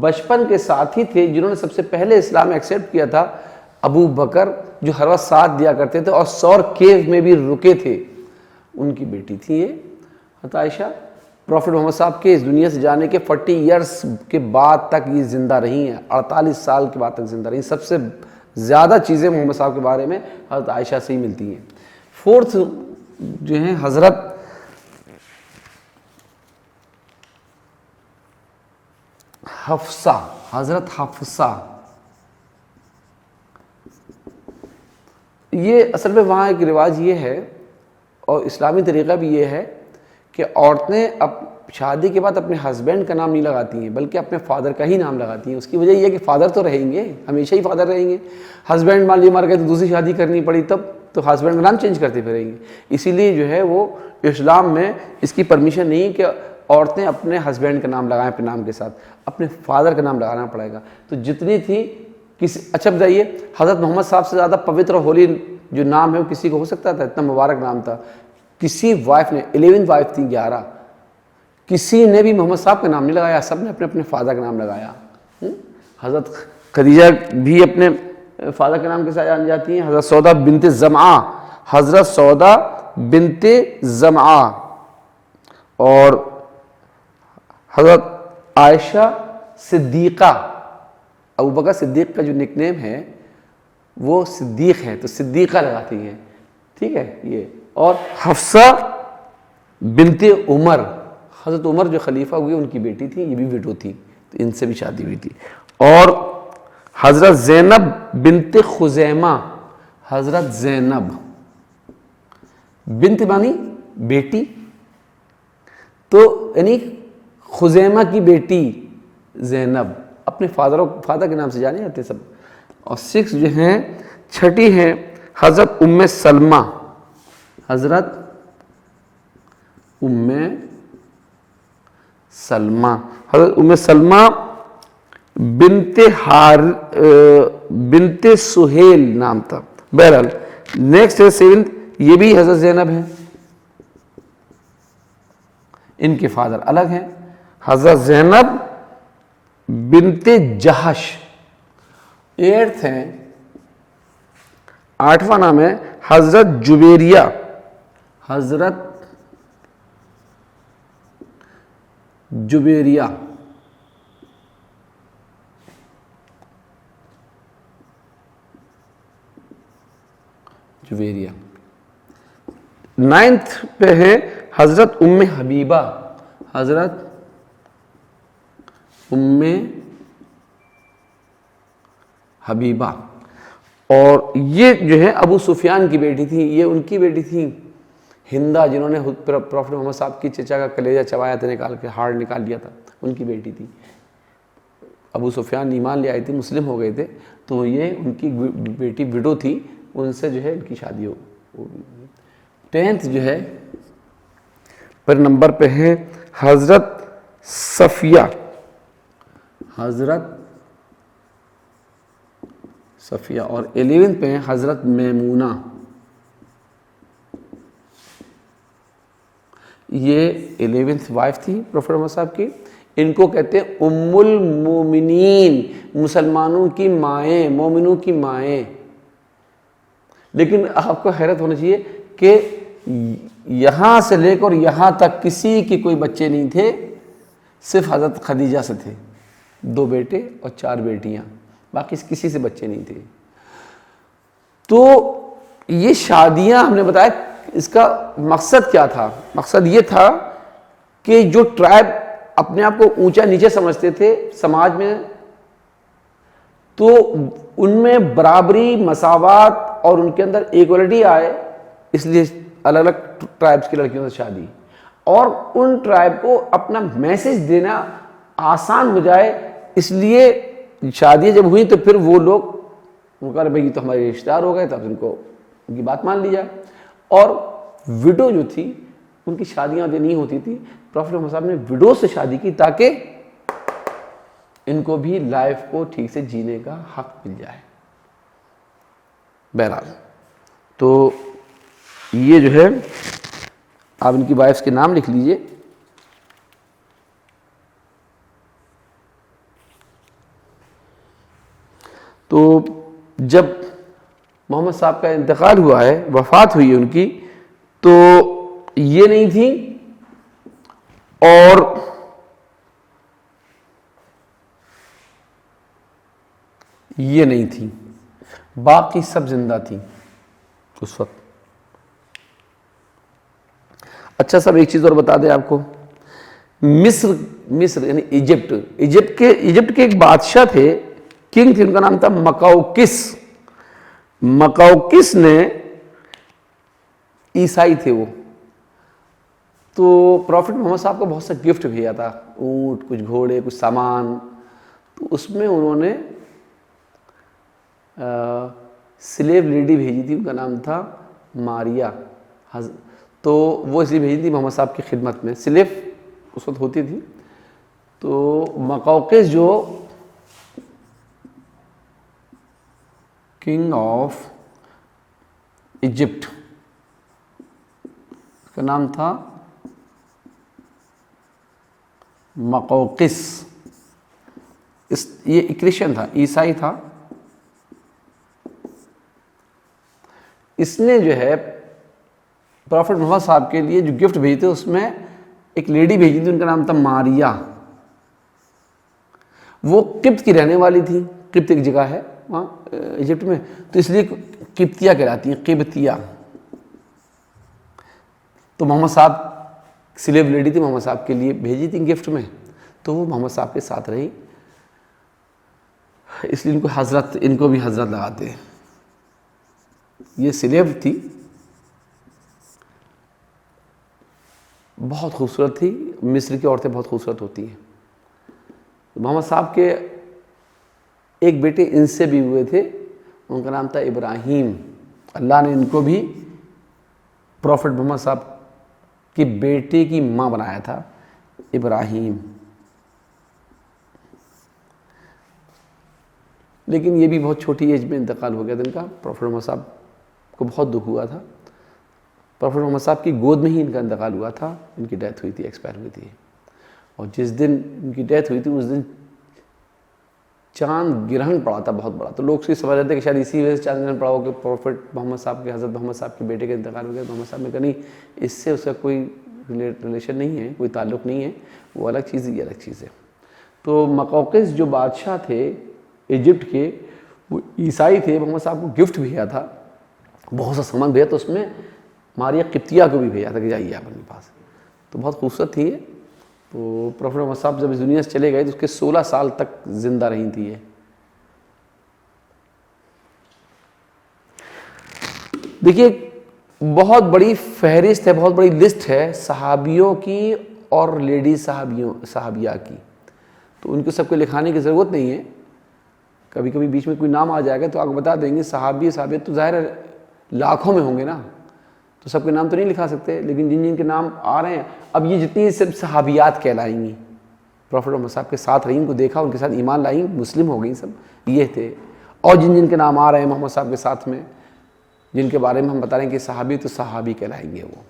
بچپن کے ساتھی تھے جنہوں نے سب سے پہلے اسلام ایکسیپٹ کیا تھا, ابو بکر, جو ہر وقت ساتھ دیا کرتے تھے اور سور کیو میں بھی رکے تھے, ان کی بیٹی تھی یہ حضرت عائشہ. پروفٹ محمد صاحب کے اس دنیا سے جانے کے 40 ایئرس کے بعد تک یہ زندہ رہی ہیں, 48 سال کے بعد تک زندہ رہی. سب سے زیادہ چیزیں محمد صاحب کے بارے میں حضرت عائشہ سے ہی ملتی ہیں. فورتھ جو ہیں حضرت حفصہ، حضرت حفصہ. یہ اصل میں وہاں ایک رواج یہ ہے اور اسلامی طریقہ بھی یہ ہے کہ عورتیں اب شادی کے بعد اپنے ہسبینڈ کا نام نہیں لگاتی ہیں بلکہ اپنے فادر کا ہی نام لگاتی ہیں. اس کی وجہ یہ ہے کہ فادر تو رہیں گے، ہمیشہ ہی فادر رہیں گے. ہسبینڈ مان لی مر گئے تو دوسری شادی کرنی پڑی تب تو ہسبینڈ کا نام چینج کرتے پھریں گے. اسی لیے جو ہے وہ اسلام میں اس کی پرمیشن نہیں کہ عورتیں اپنے ہسبینڈ کا نام لگائیں اپنے نام کے ساتھ، اپنے فادر کا نام لگانا پڑے گا. تو جتنی تھی اچھا بتائیے، حضرت محمد صاحب سے زیادہ پوتر ہولی جو نام ہے وہ کسی کو ہو سکتا تھا؟ اتنا مبارک نام تھا. کسی وائف نے 11 وائف تھی 11، کسی نے بھی محمد صاحب کا نام نہیں لگایا، سب نے اپنے اپنے فادر کا نام لگایا. حضرت خدیجہ بھی اپنے فادر کے نام کے ساتھ جانی جاتی ہیں. حضرت سودا بنت زمعہ، حضرت سودا بنت زمعہ، اور حضرت عائشہ صدیقہ. ابو بکر صدیق کا جو نک نیم ہے وہ صدیق ہے تو صدیقہ لگاتی ہیں. ٹھیک ہے یہ. اور حفصہ بنت عمر، حضرت عمر جو خلیفہ ہوئے ان کی بیٹی تھی، یہ بھی وڈو تھی تو ان سے بھی شادی ہوئی تھی. اور حضرت زینب بنت خزیمہ، حضرت زینب بنت مانی بیٹی، تو یعنی خزیمہ کی بیٹی زینب، اپنے فادر کے نام سے جانے جاتے سب. اور 6 جو ہیں، چھٹی ہیں حضرت ام سلمہ، حضرت ام سلمہ، حضرت ام سلمہ بنت سہیل نام تھا. بہرحال نیکسٹ ہے 7، یہ بھی حضرت زینب ہیں، ان کے فادر الگ ہیں. حضرت زینب بنت جہش. 8 ہیں، 8واں نام ہے حضرت جویریہ، حضرت جویریہ. جویریہ. 9 پہ ہے حضرت ام حبیبہ، حضرت ام حبیبہ. اور یہ جو ہے ابو سفیان کی بیٹی تھی، یہ ان کی بیٹی تھی ہندا، جنہوں نے پروفٹ محمد صاحب کی چچا کا کلیجہ چبایا تھا، نکال کے ہارٹ نکال لیا تھا، ان کی بیٹی تھی. ابو سفیان ایمان لے آئی تھی، مسلم ہو گئے تھے، تو یہ ان کی بیٹی وڈو تھی، ان سے جو ہے ان کی شادی ہو. 10 جو ہے پر نمبر پہ ہے حضرت صفیہ، حضرت صفیہ. اور 11 پہ ہیں حضرت میمونہ. یہ 11th وائف تھی پروفیٹ محمد صاحب کی. ان کو کہتے ہیں ام المومنین، مسلمانوں کی مائیں، مومنوں کی مائیں. لیکن آپ کو حیرت ہونا چاہیے کہ یہاں سے لے کر یہاں تک کسی کی کوئی بچے نہیں تھے، صرف حضرت خدیجہ سے تھے، 2 بیٹے اور 4 بیٹیاں، باقی کسی سے بچے نہیں تھے. تو یہ شادیاں ہم نے بتایا اس کا مقصد کیا تھا. مقصد یہ تھا کہ جو ٹرائب اپنے آپ کو اونچا نیچے سمجھتے تھے سماج میں، تو ان میں برابری، مساوات اور ان کے اندر ایکوالٹی آئے، اس لیے الگ الگ ٹرائبس کی لڑکیوں سے شادی. اور ان ٹرائب کو اپنا میسج دینا آسان ہو جائے، اس لیے شادیاں جب ہوئی تو پھر وہ لوگ کہا بھائی تو ہمارے رشتہ دار ہو گئے، تب ان کو ان کی بات مان لی جائے. اور وڈو جو تھی ان کی شادیاں نہیں ہوتی تھی، پروفیٹ محمد صاحب نے وڈو سے شادی کی تاکہ ان کو بھی لائف کو ٹھیک سے جینے کا حق مل جائے. بہرحال تو یہ جو ہے آپ ان کی وائفس کے نام لکھ لیجئے. تو جب محمد صاحب کا انتقال ہوا ہے، وفات ہوئی ہے ان کی، تو یہ نہیں تھی اور یہ نہیں تھی، باقی سب زندہ تھیں اس وقت. اچھا صاحب ایک چیز اور بتا دیں آپ کو مصر یعنی ایجپٹ کے ایک بادشاہ تھے، کنگ تھے، ان کا نام تھا مقوقس نے، عیسائی تھے وہ، تو پروفٹ محمد صاحب کو بہت سا گفٹ بھیجا تھا، اونٹ، کچھ گھوڑے، کچھ سامان، تو اس میں انہوں نے سلیو لیڈی بھیجی تھی، ان کا نام تھا ماریا، تو وہ اس لیے بھیجی تھی محمد صاحب کی خدمت میں، سلیو اس وقت ہوتی تھی. تو مقوقس جو کنگ آف ایجپٹ کا نام تھا مقوقس، یہ کرسچن تھا، عیسائی تھا. اس نے جو ہے پروفٹ محمد صاحب کے لیے جو گفٹ بھیجے تھے اس میں ایک لیڈی بھیجی تھی، ان کا نام تھا ماریا. وہ قبط کی رہنے والی تھی، قبط ایک جگہ ہے وہاں ایجپٹ میں، تو اس لیے قبطیہ کہلاتی ہیں، قبطیہ. تو محمد صاحب سلیو لیڈی تھی، محمد صاحب کے لیے بھیجی تھی گفٹ میں، تو وہ محمد صاحب کے ساتھ رہی، اس لیے ان کو بھی حضرت لگاتے ہیں. یہ سلیو تھی، بہت خوبصورت تھی. مصر کی عورتیں بہت خوبصورت ہوتی ہیں. محمد صاحب کے ایک بیٹے ان سے بھی ہوئے تھے، ان کا نام تھا ابراہیم. اللہ نے ان کو بھی پروفٹ محمد صاحب کی بیٹے کی ماں بنایا تھا، ابراہیم. لیکن یہ بھی بہت چھوٹی ایج میں انتقال ہو گیا تھا ان کا. پروفٹ محمد صاحب کو بہت دکھ ہوا تھا. پروفٹ محمد صاحب کی گود میں ہی ان کا انتقال ہوا تھا، ان کی ڈیتھ ہوئی تھی، ایکسپائر ہوئی تھی. اور جس دن ان کی ڈیتھ ہوئی تھی اس دن چاند گرہن پڑا تھا بہت بڑا. تو لوگ سے سمجھ رہے تھے کہ شاید اسی وجہ سے چاند گرہن پڑا ہو کہ پروفٹ محمد صاحب کے، حضرت محمد صاحب کے بیٹے کا انتقال ہو گیا. محمد صاحب نے کہا نہیں، اس سے اس کا کوئی ریلیشن نہیں ہے، کوئی تعلق نہیں ہے، وہ الگ چیز ہے، یہ الگ چیز ہے. تو مقوقس جو بادشاہ تھے ایجپٹ کے، وہ عیسائی تھے. محمد صاحب کو گفٹ بھیجا تھا، بہت سا سامان بھیجا، تو اس میں ماریا قبطیہ کو بھی بھیجا تھا کہ جائیے آپ ان کے پاس. تو بہت خوبصورت تھی یہ. تو پروفٹ محمد صاحب جب اس دنیا سے چلے گئے تو اس کے 16 سال تک زندہ رہی تھی یہ. دیکھیے بہت بڑی فہرست ہے، بہت بڑی لسٹ ہے صحابیوں کی اور لیڈی صحابیہ کی. تو ان کو سب کو لکھانے کی ضرورت نہیں ہے. کبھی کبھی بیچ میں کوئی نام آ جائے گا تو آپ کو بتا دیں گے. صحابیت تو ظاہر ہے لاکھوں میں ہوں گے نا، تو سب کے نام تو نہیں لکھا سکتے. لیکن جن جن کے نام آ رہے ہیں، اب یہ جتنی سب صحابیات کہلائیں گی، پروفٹ محمد صاحب کے ساتھ رہیں، ان کو دیکھا، ان کے ساتھ ایمان لائیں، مسلم ہو گئیں، سب یہ تھے. اور جن جن کے نام آ رہے ہیں محمد صاحب کے ساتھ میں، جن کے بارے میں ہم بتا رہے ہیں کہ صحابی، تو صحابی کہلائیں گے وہ.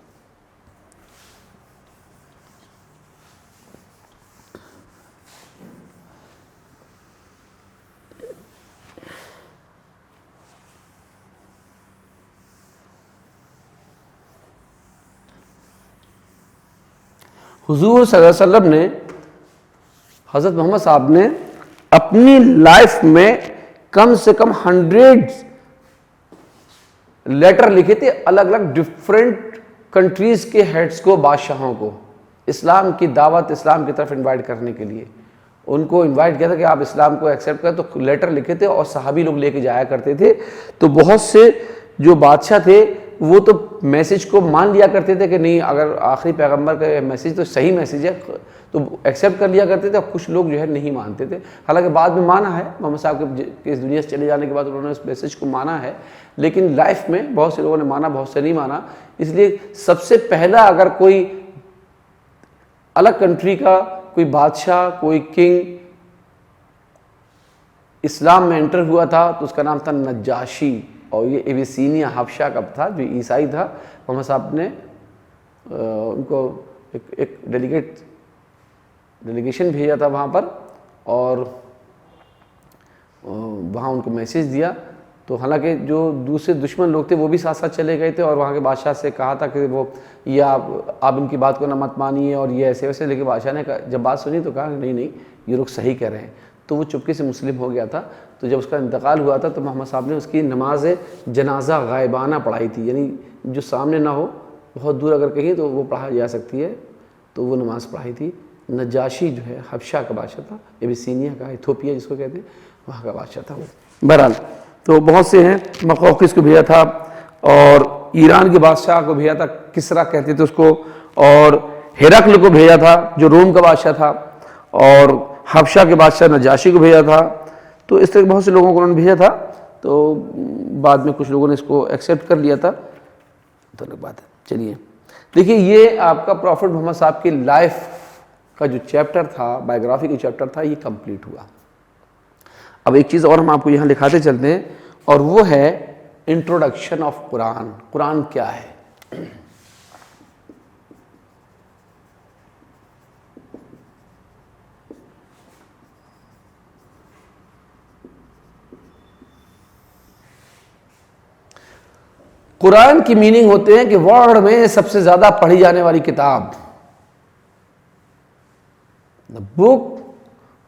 حضور صلی اللہ علیہ وسلم نے، حضرت محمد صاحب نے اپنی لائف میں کم سے کم 100 لیٹر لکھے تھے الگ الگ ڈفرینٹ کنٹریز کے ہیڈز کو، بادشاہوں کو، اسلام کی دعوت، اسلام کی طرف انوائٹ کرنے کے لیے. ان کو انوائٹ کیا تھا کہ آپ اسلام کو ایکسیپٹ کریں. تو لیٹر لکھے تھے اور صحابی لوگ لے کے جایا کرتے تھے. تو بہت سے جو بادشاہ تھے وہ تو میسج کو مان لیا کرتے تھے کہ نہیں، اگر آخری پیغمبر کا میسج تو صحیح میسج ہے تو ایکسیپٹ کر لیا کرتے تھے. اور کچھ لوگ جو ہے نہیں مانتے تھے. حالانکہ بعد میں مانا ہے، محمد صاحب کے اس دنیا سے چلے جانے کے بعد انہوں نے اس میسج کو مانا ہے. لیکن لائف میں بہت سے لوگوں نے مانا، بہت سے نہیں مانا. اس لیے سب سے پہلا اگر کوئی الگ کنٹری کا کوئی بادشاہ، کوئی کنگ اسلام میں انٹر ہوا تھا تو اس کا نام تھا نجاشی. اور یہ ایبیسینیا حبشہ کا تھا، جو عیسائی تھا. محمد صاحب نے ان کو ایک ڈیلیگیشن بھیجا تھا وہاں پر، اور وہاں ان کو میسیج دیا. تو حالانکہ جو دوسرے دشمن لوگ تھے وہ بھی ساتھ ساتھ چلے گئے تھے، اور وہاں کے بادشاہ سے کہا تھا کہ وہ یہ آپ ان کی بات کو نہ مت مانیے اور یہ ایسے ویسے. لیکن بادشاہ نے جب بات سنی تو کہا نہیں یہ لوگ صحیح کہہ رہے ہیں. تو وہ چپکے سے مسلم ہو گیا تھا. تو جب اس کا انتقال ہوا تھا تو محمد صاحب نے اس کی نماز جنازہ غائبانہ پڑھائی تھی. یعنی جو سامنے نہ ہو، بہت دور اگر کہیں تو وہ پڑھا جا سکتی ہے، تو وہ نماز پڑھائی تھی. نجاشی جو ہے حبشہ کا بادشاہ تھا، ابیسینیا کا، ایتھوپیا جس کو کہتے ہیں، وہاں کا بادشاہ تھا وہ۔ بہرحال تو بہت سے ہیں، مقوقس کو بھیجا تھا، اور ایران کے بادشاہ کو بھیجا تھا، کسرا کہتے تھے اس کو، اور ہرقل کو بھیجا تھا جو روم کا بادشاہ تھا، اور حبشہ کے بادشاہ نجاشی کو بھیجا تھا۔ تو اس طرح بہت سے لوگوں کو انہوں نے بھیجا تھا، تو بعد میں کچھ لوگوں نے اس کو ایکسیپٹ کر لیا تھا، تو الگ بات ہے۔ چلیے دیکھیے، یہ آپ کا پروفٹ محمد صاحب کی لائف کا جو چیپٹر تھا، بایوگرافی کا چیپٹر تھا، یہ کمپلیٹ ہوا۔ اب ایک چیز اور ہم آپ کو یہاں دکھاتے چلتے ہیں، اور وہ ہے انٹروڈکشن آف قرآن۔ قرآن کیا ہے؟ قرآن کی میننگ ہوتے ہیں کہ ورلڈ میں سب سے زیادہ پڑھی جانے والی کتاب، the book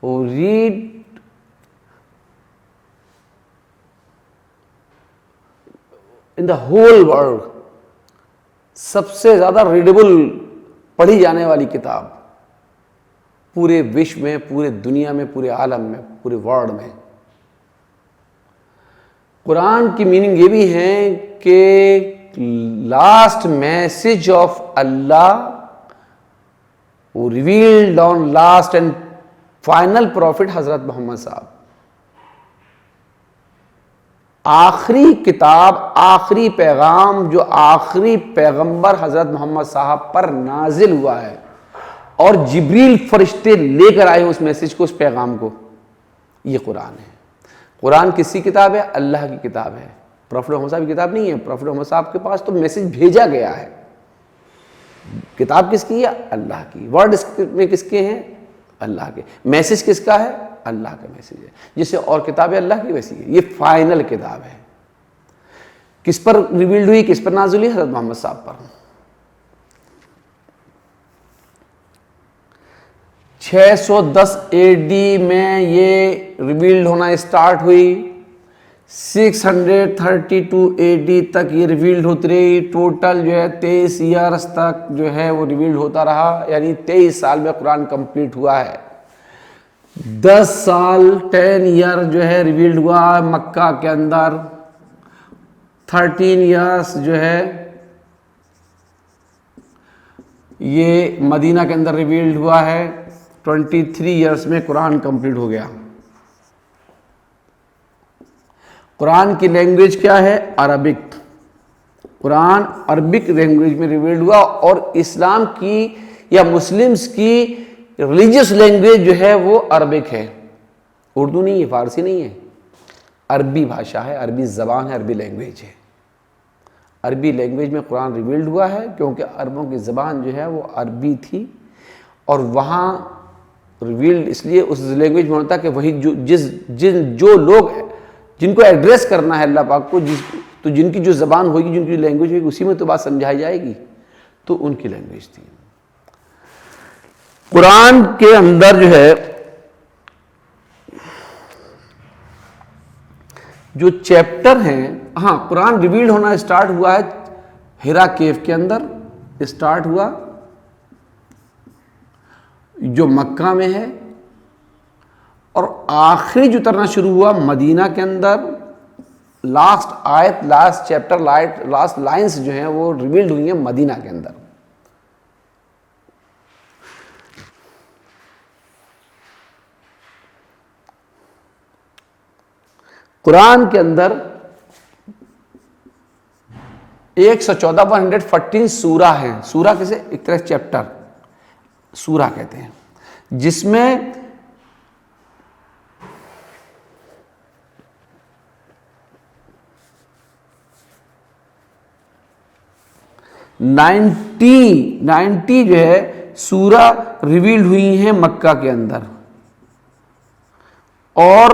who read in the whole world، سب سے زیادہ ریڈیبل پڑھی جانے والی کتاب پورے وشو میں، پورے دنیا میں، پورے عالم میں، پورے ورلڈ میں۔ قرآن کی میننگ یہ بھی ہے کہ last message of Allah revealed on last and final prophet حضرت محمد صاحب۔ آخری کتاب، آخری پیغام جو آخری پیغمبر حضرت محمد صاحب پر نازل ہوا ہے، اور جبریل فرشتے لے کر آئے اس میسج کو، اس پیغام کو، یہ قرآن ہے۔ قرآن کس کی کتاب ہے؟ اللہ کی کتاب ہے، پروفٹ محمد صاحب کی کتاب نہیں ہے۔ پروفٹ محمد صاحب کے پاس تو میسج بھیجا گیا ہے۔ کتاب کس کی ہے؟ اللہ کی۔ ورڈ میں کس کے ہیں؟ اللہ کے۔ میسج کس کا ہے؟ اللہ کا میسج ہے۔ جیسے اور کتابیں اللہ کی ویسی ہے، یہ فائنل کتاب ہے۔ کس پر ریویلڈ ہوئی، کس پر نازل ہوئی؟ حضرت محمد صاحب پر۔ 610 AD میں یہ ریویلڈ ہونا اسٹارٹ ہوئی، 632 AD تک یہ ریویلڈ ہوتی رہی۔ ٹوٹل جو ہے 23 ایئرس تک جو ہے وہ ریویلڈ ہوتا رہا، یعنی 23 سال میں قرآن کمپلیٹ ہوا ہے۔ 10 سال 10 ایئر جو ہے ریویلڈ ہوا مکہ کے اندر، 13 ایئرس جو ہے یہ مدینہ کے اندر ریویلڈ ہوا ہے۔ 23 ایئرس میں قرآن کمپلیٹ ہو گیا۔ قرآن کی لینگویج کیا ہے؟ عربک۔ قرآن عربک لینگویج میں ریویلڈ ہوا، اور اسلام کی یا مسلمز کی ریلیجیس لینگویج جو ہے وہ عربک ہے، اردو نہیں ہے، فارسی نہیں ہے، عربی بھاشا ہے، عربی زبان ہے، عربی لینگویج ہے۔ عربی لینگویج میں قرآن ریویلڈ ہوا ہے کیونکہ عربوں کی زبان جو ہے وہ عربی تھی، اور وہاں ریویلڈ اس لیے اس لینگویج میں ہوتا کہ وہی جو لوگ جن کو ایڈریس کرنا ہے اللہ پاک کو، تو جن کی جو زبان ہوگی، جن کی لینگویج ہوگی، اسی میں تو بات سمجھائی جائے گی، تو ان کی لینگویج تھی۔ قرآن کے اندر جو ہے جو چیپٹر ہیں، ہاں قرآن ریویلڈ ہونا اسٹارٹ ہوا ہے ہیرا کیو کے اندر، اسٹارٹ ہوا جو مکہ میں ہے، اور آخری جو اترنا شروع ہوا مدینہ کے اندر۔ لاسٹ آیت، لاسٹ چیپٹر، لاسٹ لائنز جو ہیں وہ ریویلڈ ہوئی ہیں مدینہ کے اندر۔ قرآن کے اندر 114 سورہ ہیں۔ سورہ کسے؟ ایک طرح چیپٹر سورہ کہتے ہیں، جس میں 90 جو ہے سورہ ریویلڈ ہوئی ہیں مکہ کے اندر، اور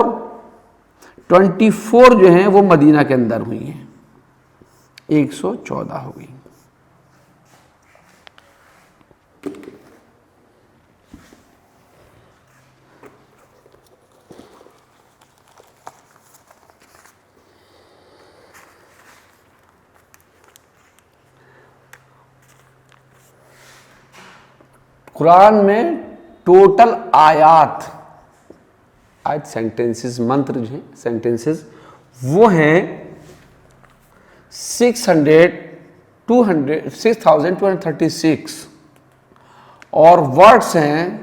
24 جو ہیں وہ مدینہ کے اندر ہوئی ہیں، 114 ہو گئی۔ قرآن میں ٹوٹل آیات سینٹینسز، منتر جو ہیں سینٹینسز، وہ ہیں 6236 اور ورڈس ہیں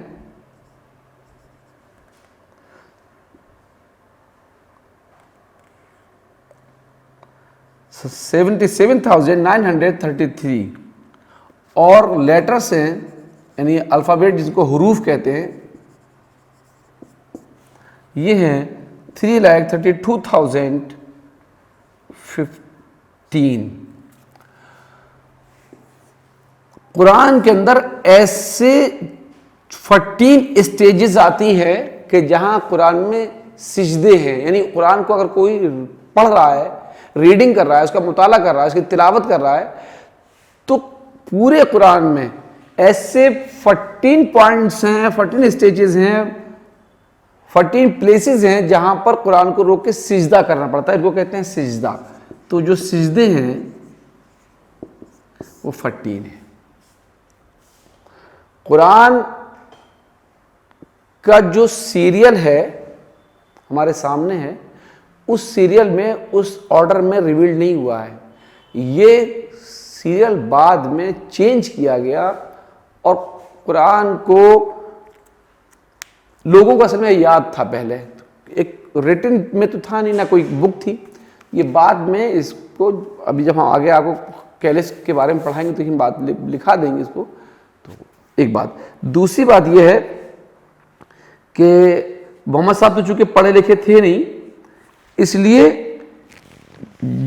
77,933 اور لیٹرس ہیں یعنی الفابیٹ جس کو حروف کہتے ہیں یہ ہیں 3,32,015. قرآن کے اندر ایسے 14 اسٹیجز آتی ہیں کہ جہاں قرآن میں سجدے ہیں، یعنی قرآن کو اگر کوئی پڑھ رہا ہے، ریڈنگ کر رہا ہے، اس کا مطالعہ کر رہا ہے، اس کی تلاوت کر رہا ہے، تو پورے قرآن میں ایسے 14 پوائنٹس ہیں، 14 اسٹیجز ہیں، 14 پلیسز ہیں جہاں پر قرآن کو روک کے سجدہ کرنا پڑتا ہے، ان کو کہتے ہیں سجدہ. تو جو سجدے ہیں وہ 14 ہیں. قرآن کا جو سیریل ہے ہمارے سامنے ہے، اس سیریل میں اس آرڈر میں ریویل نہیں ہوا ہے، یہ سیریل بعد میں چینج کیا گیا اور قرآن کو لوگوں کو اصل میں یاد تھا. پہلے ایک ریٹن میں تو تھا نہیں، نہ کوئی بک تھی. یہ بعد میں اس کو ابھی جب ہم آگے آپ کو کیلس کے بارے میں پڑھائیں گے تو ہم بات لکھا دیں گے اس کو. تو ایک بات. دوسری بات یہ ہے کہ محمد صاحب تو چونکہ پڑھے لکھے تھے نہیں، اس لیے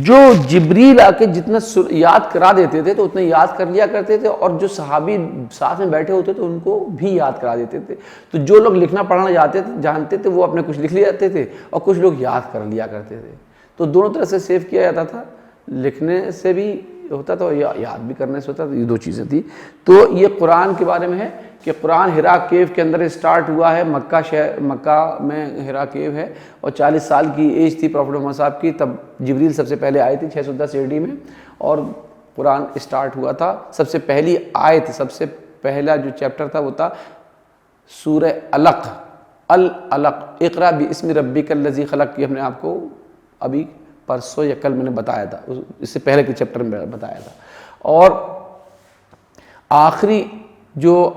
جو جبریل آ کے جتنا یاد کرا دیتے تھے تو اتنا یاد کر لیا کرتے تھے، اور جو صحابی ساتھ میں بیٹھے ہوتے تھے ان کو بھی یاد کرا دیتے تھے. تو جو لوگ لکھنا پڑھنا جانتے تھے وہ اپنے کچھ لکھ لے جاتے تھے اور کچھ لوگ یاد کر لیا کرتے تھے. تو دونوں طرح سے سیو کیا جاتا تھا، لکھنے سے بھی ہوتا تھا اور یاد بھی کرنے سے ہوتا تھا. یہ دو چیزیں تھیں. تو یہ قرآن کے بارے میں ہے کہ قرآن ہرا کیو کے اندر اسٹارٹ ہوا ہے. مکہ میں ہرا کیو ہے اور 40 سال کی ایج تھی پروفیٹ محمد صاحب کی تب جبریل سب سے پہلے آئی تھی 610 AD میں، اور قرآن اسٹارٹ ہوا تھا. سب سے پہلی آیت، سب سے پہلا جو چیپٹر تھا وہ تھا سورہ علق. اقرا باسم ربک الذی خلق، کی ہم نے آپ کو ابھی پرسوں یا کل میں نے بتایا تھا، اس سے پہلے کے چیپٹر میں بتایا تھا. اور آخری جو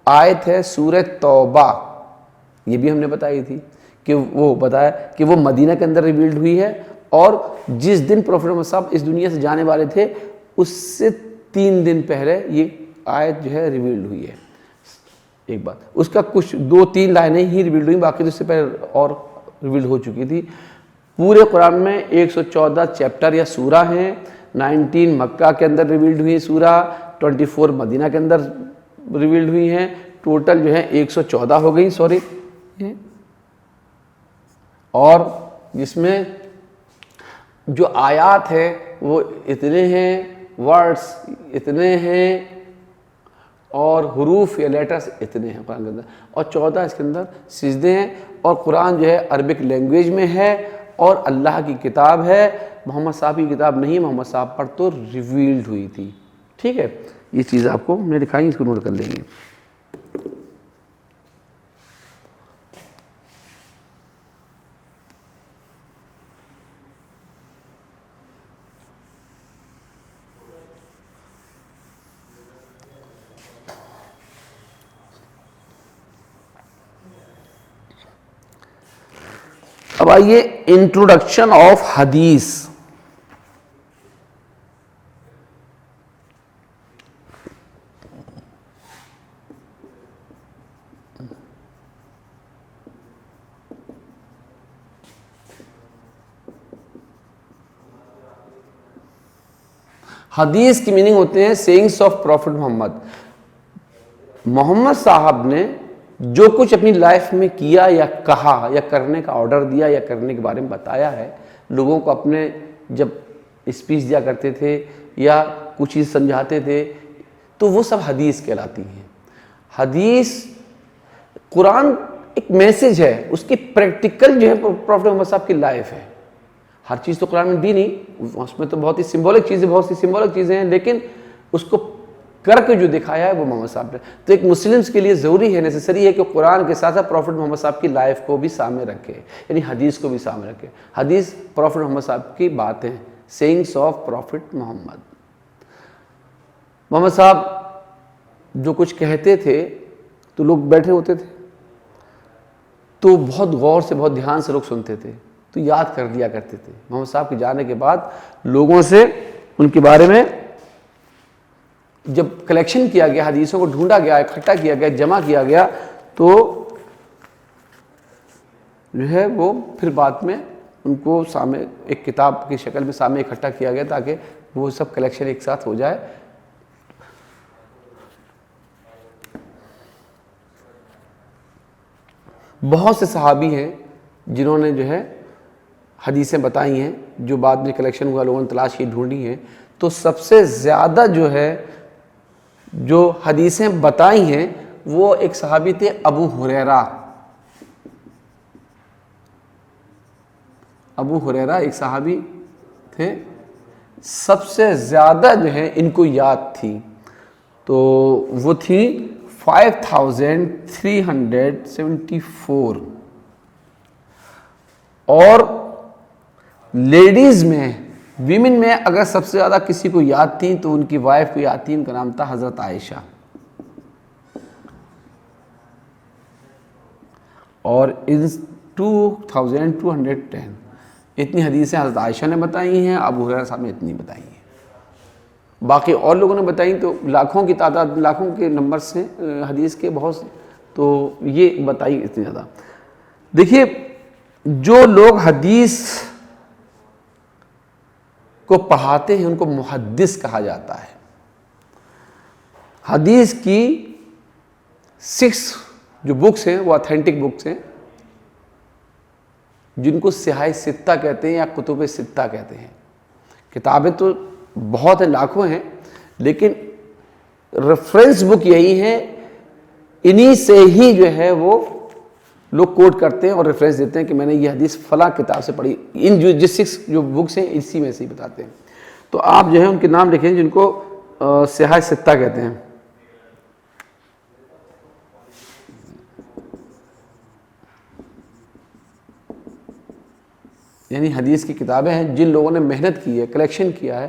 آیت ہے سورہ توبہ، یہ بھی ہم نے بتائی تھی کہ وہ بتایا کہ وہ مدینہ کے اندر ریویلڈ ہوئی ہے، اور جس دن پروفیٹ محمد صاحب اس دنیا سے جانے والے تھے اس سے 3 دن پہلے یہ آیت جو ہے ریویلڈ ہوئی ہے. ایک بات، اس کا کچھ 2-3 لائنیں ہی ریویلڈ ہوئی، باقی تو اس سے پہلے اور ریویلڈ ہو چکی تھی. پورے قرآن میں 114 چیپٹر یا سورہ ہیں. 19 مکہ کے اندر ریویلڈ ہوئی سورہ، 24 مدینہ کے اندر ریویلڈ ہوئی ہیں. ٹوٹل جو ہے 114 ہو گئی، اور جس میں جو آیات ہیں وہ اتنے ہیں، ورڈز اتنے ہیں، اور حروف یا لیٹرز اتنے ہیں قرآن کے اندر، اور 14 اس کے اندر سجدے ہیں. اور قرآن جو ہے عربک لینگویج میں ہے اور اللہ کی کتاب ہے، محمد صاحب کی کتاب نہیں. محمد صاحب پر تو ریویلڈ ہوئی تھی. ٹھیک ہے، یہ چیز آپ کو میں دکھائیں، اس کو نوٹ کر لیں گے. اب آئیے انٹروڈکشن آف حدیث. حدیث کی میننگ ہوتے ہیں سیئنگس آف پروفٹ محمد. محمد صاحب نے جو کچھ اپنی لائف میں کیا یا کہا یا کرنے کا آرڈر دیا یا کرنے کے بارے میں بتایا ہے لوگوں کو، اپنے جب اسپیچ دیا کرتے تھے یا کچھ چیز سمجھاتے تھے، تو وہ سب حدیث کہلاتی ہیں. حدیث قرآن ایک میسج ہے، اس کی پریکٹیکل جو ہے پروفیٹ محمد صاحب کی لائف ہے. ہر چیز تو قرآن میں دی نہیں، اس میں تو بہت ہی سمبولک چیزیں، بہت سی سمبولک چیزیں ہیں، لیکن اس کو کر کے جو دکھایا ہے وہ محمد صاحب نے. تو ایک مسلمس کے لیے ضروری ہے, نیسیسری ہے کہ قرآن کے ساتھ ساتھ پروفٹ محمد صاحب کی لائف کو بھی سامنے رکھے, یعنی حدیث کو بھی سامنے رکھے. حدیث پروفٹ محمد صاحب کی باتیں, سیئنگس آف پروفٹ محمد. محمد صاحب جو کچھ کہتے تھے تو لوگ بیٹھے ہوتے تھے تو بہت غور سے, بہت دھیان سے لوگ سنتے تھے, تو یاد کر دیا کرتے تھے. محمد صاحب کے جانے کے بعد لوگوں سے ان کے بارے میں جب کلیکشن کیا گیا, حدیثوں کو ڈھونڈا گیا, اکٹھا کیا گیا, جمع کیا گیا, تو جو ہے وہ پھر بعد میں ان کو سامنے ایک کتاب کی شکل میں سامنے اکٹھا کیا گیا تاکہ وہ سب کلیکشن ایک ساتھ ہو جائے. بہت سے صحابی ہیں جنہوں نے جو ہے حدیثیں بتائی ہیں, جو بعد میں کلیکشن ہوا, لوگوں نے تلاش کی, ڈھونڈی ہیں. تو سب سے زیادہ جو ہے جو حدیثیں بتائی ہیں وہ ایک صحابی تھے ابو ہریرہ. ابو ہریرہ ایک صحابی تھے, سب سے زیادہ جو ہے ان کو یاد تھی, تو وہ تھی 5374. اور لیڈیز میں, ویمن میں اگر سب سے زیادہ کسی کو یاد تھی تو ان کی وائف کو یاد تھی, ان کا نام تھا حضرت عائشہ. اور 2210 اتنی حدیثیں حضرت عائشہ نے بتائی ہیں, ابو ہریرہ صاحب نے اتنی بتائی ہیں. باقی اور لوگوں نے بتائی تو لاکھوں کی تعداد, لاکھوں کے نمبر سے حدیث کے بہت, تو یہ بتائی اتنی زیادہ. دیکھیے جو لوگ حدیث کو پڑھاتے ہیں ان کو محدث کہا جاتا ہے. حدیث کی 6 جو بکس ہیں وہ اتھینٹک بکس ہیں, جن کو صحاح ستہ کہتے ہیں یا کتب ستہ کہتے ہیں. کتابیں تو بہت ہیں, لاکھوں ہیں, لیکن ریفرنس بک یہی ہے, انہی سے ہی جو ہے وہ لوگ کوٹ کرتے ہیں اور ریفرنس دیتے ہیں کہ میں نے یہ حدیث فلاں کتاب سے پڑھی. ان جو 6 جو بکس ہیں اسی میں سے ہی بتاتے ہیں. تو آپ جو ہے ان کے نام لکھیں جن کو صحاح ستہ کہتے ہیں. یعنی حدیث کی کتابیں ہیں جن لوگوں نے محنت کی ہے, کلیکشن کیا ہے,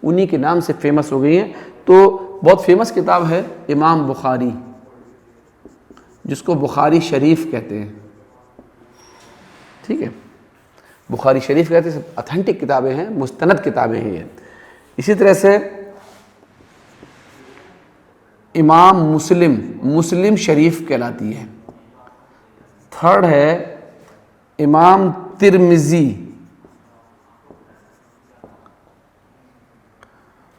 انہی کے نام سے فیمس ہو گئی ہیں. تو بہت فیمس کتاب ہے امام بخاری, جس کو بخاری شریف کہتے ہیں. ٹھیک ہے, بخاری شریف کہتے ہیں, اتھینٹک کتابیں ہیں, مستند کتابیں ہیں یہ. اسی طرح سے امام مسلم شریف کہلاتی ہے. تھرڈ ہے امام ترمذی,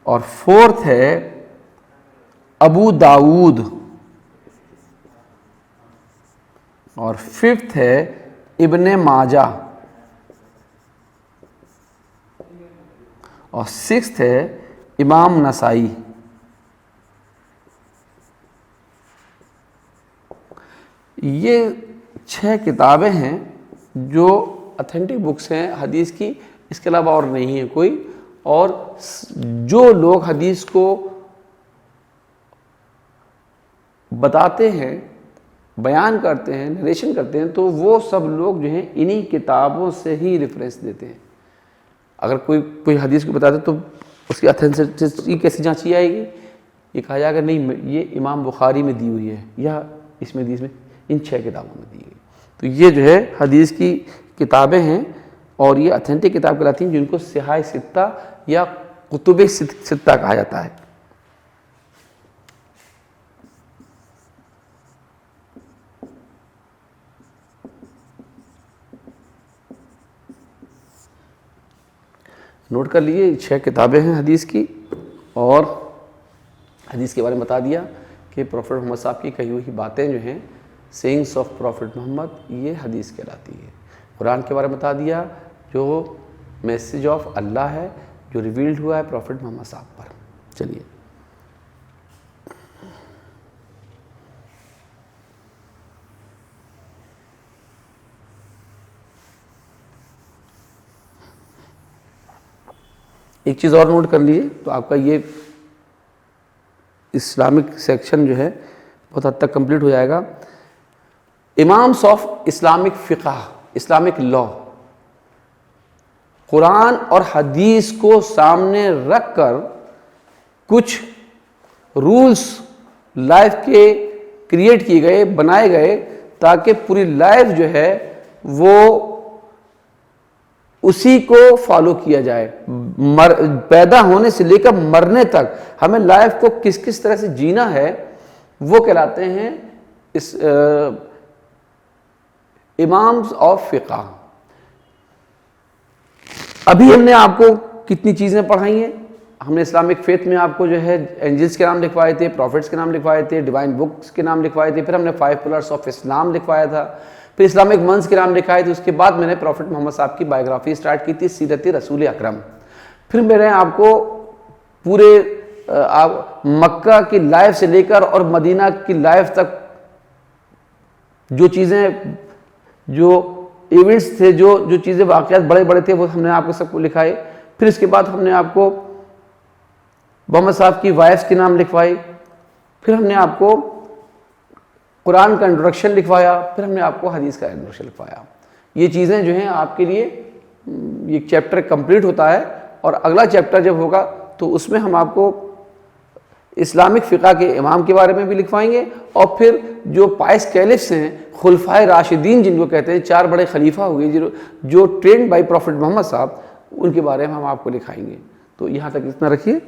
اور فورتھ ہے ابو داؤد, اور ففتھ ہے ابن ماجہ, اور سکستھ ہے امام نسائی. یہ 6 کتابیں ہیں جو اتھینٹک بکس ہیں حدیث کی, اس کے علاوہ اور نہیں ہے کوئی. اور جو لوگ حدیث کو بتاتے ہیں, بیان کرتے ہیں, نریشن کرتے ہیں, تو وہ سب لوگ جو ہیں انہی کتابوں سے ہی ریفرنس دیتے ہیں. اگر کوئی حدیث کو بتاتے تو اس کی اتھینٹسٹی کیسے جانچی جائے گی؟ یہ کہا جائے گا نہیں یہ امام بخاری میں دی ہوئی ہے یا اس میں حدیث میں ان 6 کتابوں میں دی گئی. تو یہ جو ہے حدیث کی کتابیں ہیں, اور یہ اتھینٹک کتاب کہلاتی ہیں جن کو صحاح ستہ یا کتب ستہ کہا جاتا ہے. نوٹ کر لیجیے 6 کتابیں ہیں حدیث کی, اور حدیث کے بارے میں بتا دیا کہ پروفٹ محمد صاحب کی کہی ہوئی باتیں جو ہیں سینگس آف پروفٹ محمد, یہ حدیث کہلاتی ہے. قرآن کے بارے میں بتا دیا جو میسیج آف اللہ ہے, جو ریویلڈ ہوا ہے پروفٹ محمد صاحب پر. چلیے ایک چیز اور نوٹ کر لیجیے, تو آپ کا یہ اسلامک سیکشن جو ہے بہت حد تک کمپلیٹ ہو جائے گا. امامس آف اسلامک فقہ، اسلامک لا، قرآن اور حدیث کو سامنے رکھ کر کچھ رولز لائف کے کریٹ کیے گئے، بنائے گئے، تاکہ پوری لائف جو ہے وہ اسی کو فالو کیا جائے. پیدا ہونے سے لے کر مرنے تک ہمیں لائف کو کس کس طرح سے جینا ہے وہ کہلاتے ہیں اس امامز آف فقہ. ابھی ہم نے آپ کو کتنی چیزیں پڑھائی ہیں. ہم نے اسلامک فیتھ میں آپ کو جو ہے اینجلس کے نام لکھوائے تھے، پروفٹس کے نام لکھوائے تھے، ڈیوائن بکس کے نام لکھوائے تھے، پھر ہم نے 5 پلرس آف اسلام لکھوایا تھا، پھر اسلامک منز کے نام لکھائے تھے. اس کے بعد میں نے پروفٹ محمد صاحب کی بائیوگرافی اسٹارٹ کی تھی، سیرت رسول اکرم. پھر میں نے آپ کو پورے مکہ کی لائف سے لے کر اور مدینہ کی لائف تک جو چیزیں، جو ایونٹس تھے، جو چیزیں واقعات بڑے بڑے تھے، وہ ہم نے آپ کو سب کو لکھائے. پھر اس کے بعد ہم نے آپ کو محمد صاحب کی وائفس کے نام لکھوائے. پھر ہم نے آپ کو قرآن کا انٹروڈکشن لکھوایا. پھر ہم نے آپ کو حدیث کا انٹروڈکشن لکھوایا. یہ چیزیں جو ہیں آپ کے لیے یہ چیپٹر کمپلیٹ ہوتا ہے، اور اگلا چیپٹر جب ہوگا تو اس میں ہم آپ کو اسلامک فقہ کے امام کے بارے میں بھی لکھوائیں گے، اور پھر جو پائس کیلفس ہیں، خلفائے راشدین جن کو کہتے ہیں، 4 بڑے خلیفہ ہوئے جو ٹرینڈ بائی پروفٹ محمد صاحب، ان کے بارے میں ہم آپ کو لکھائیں گے. تو یہاں تک اتنا رکھیے.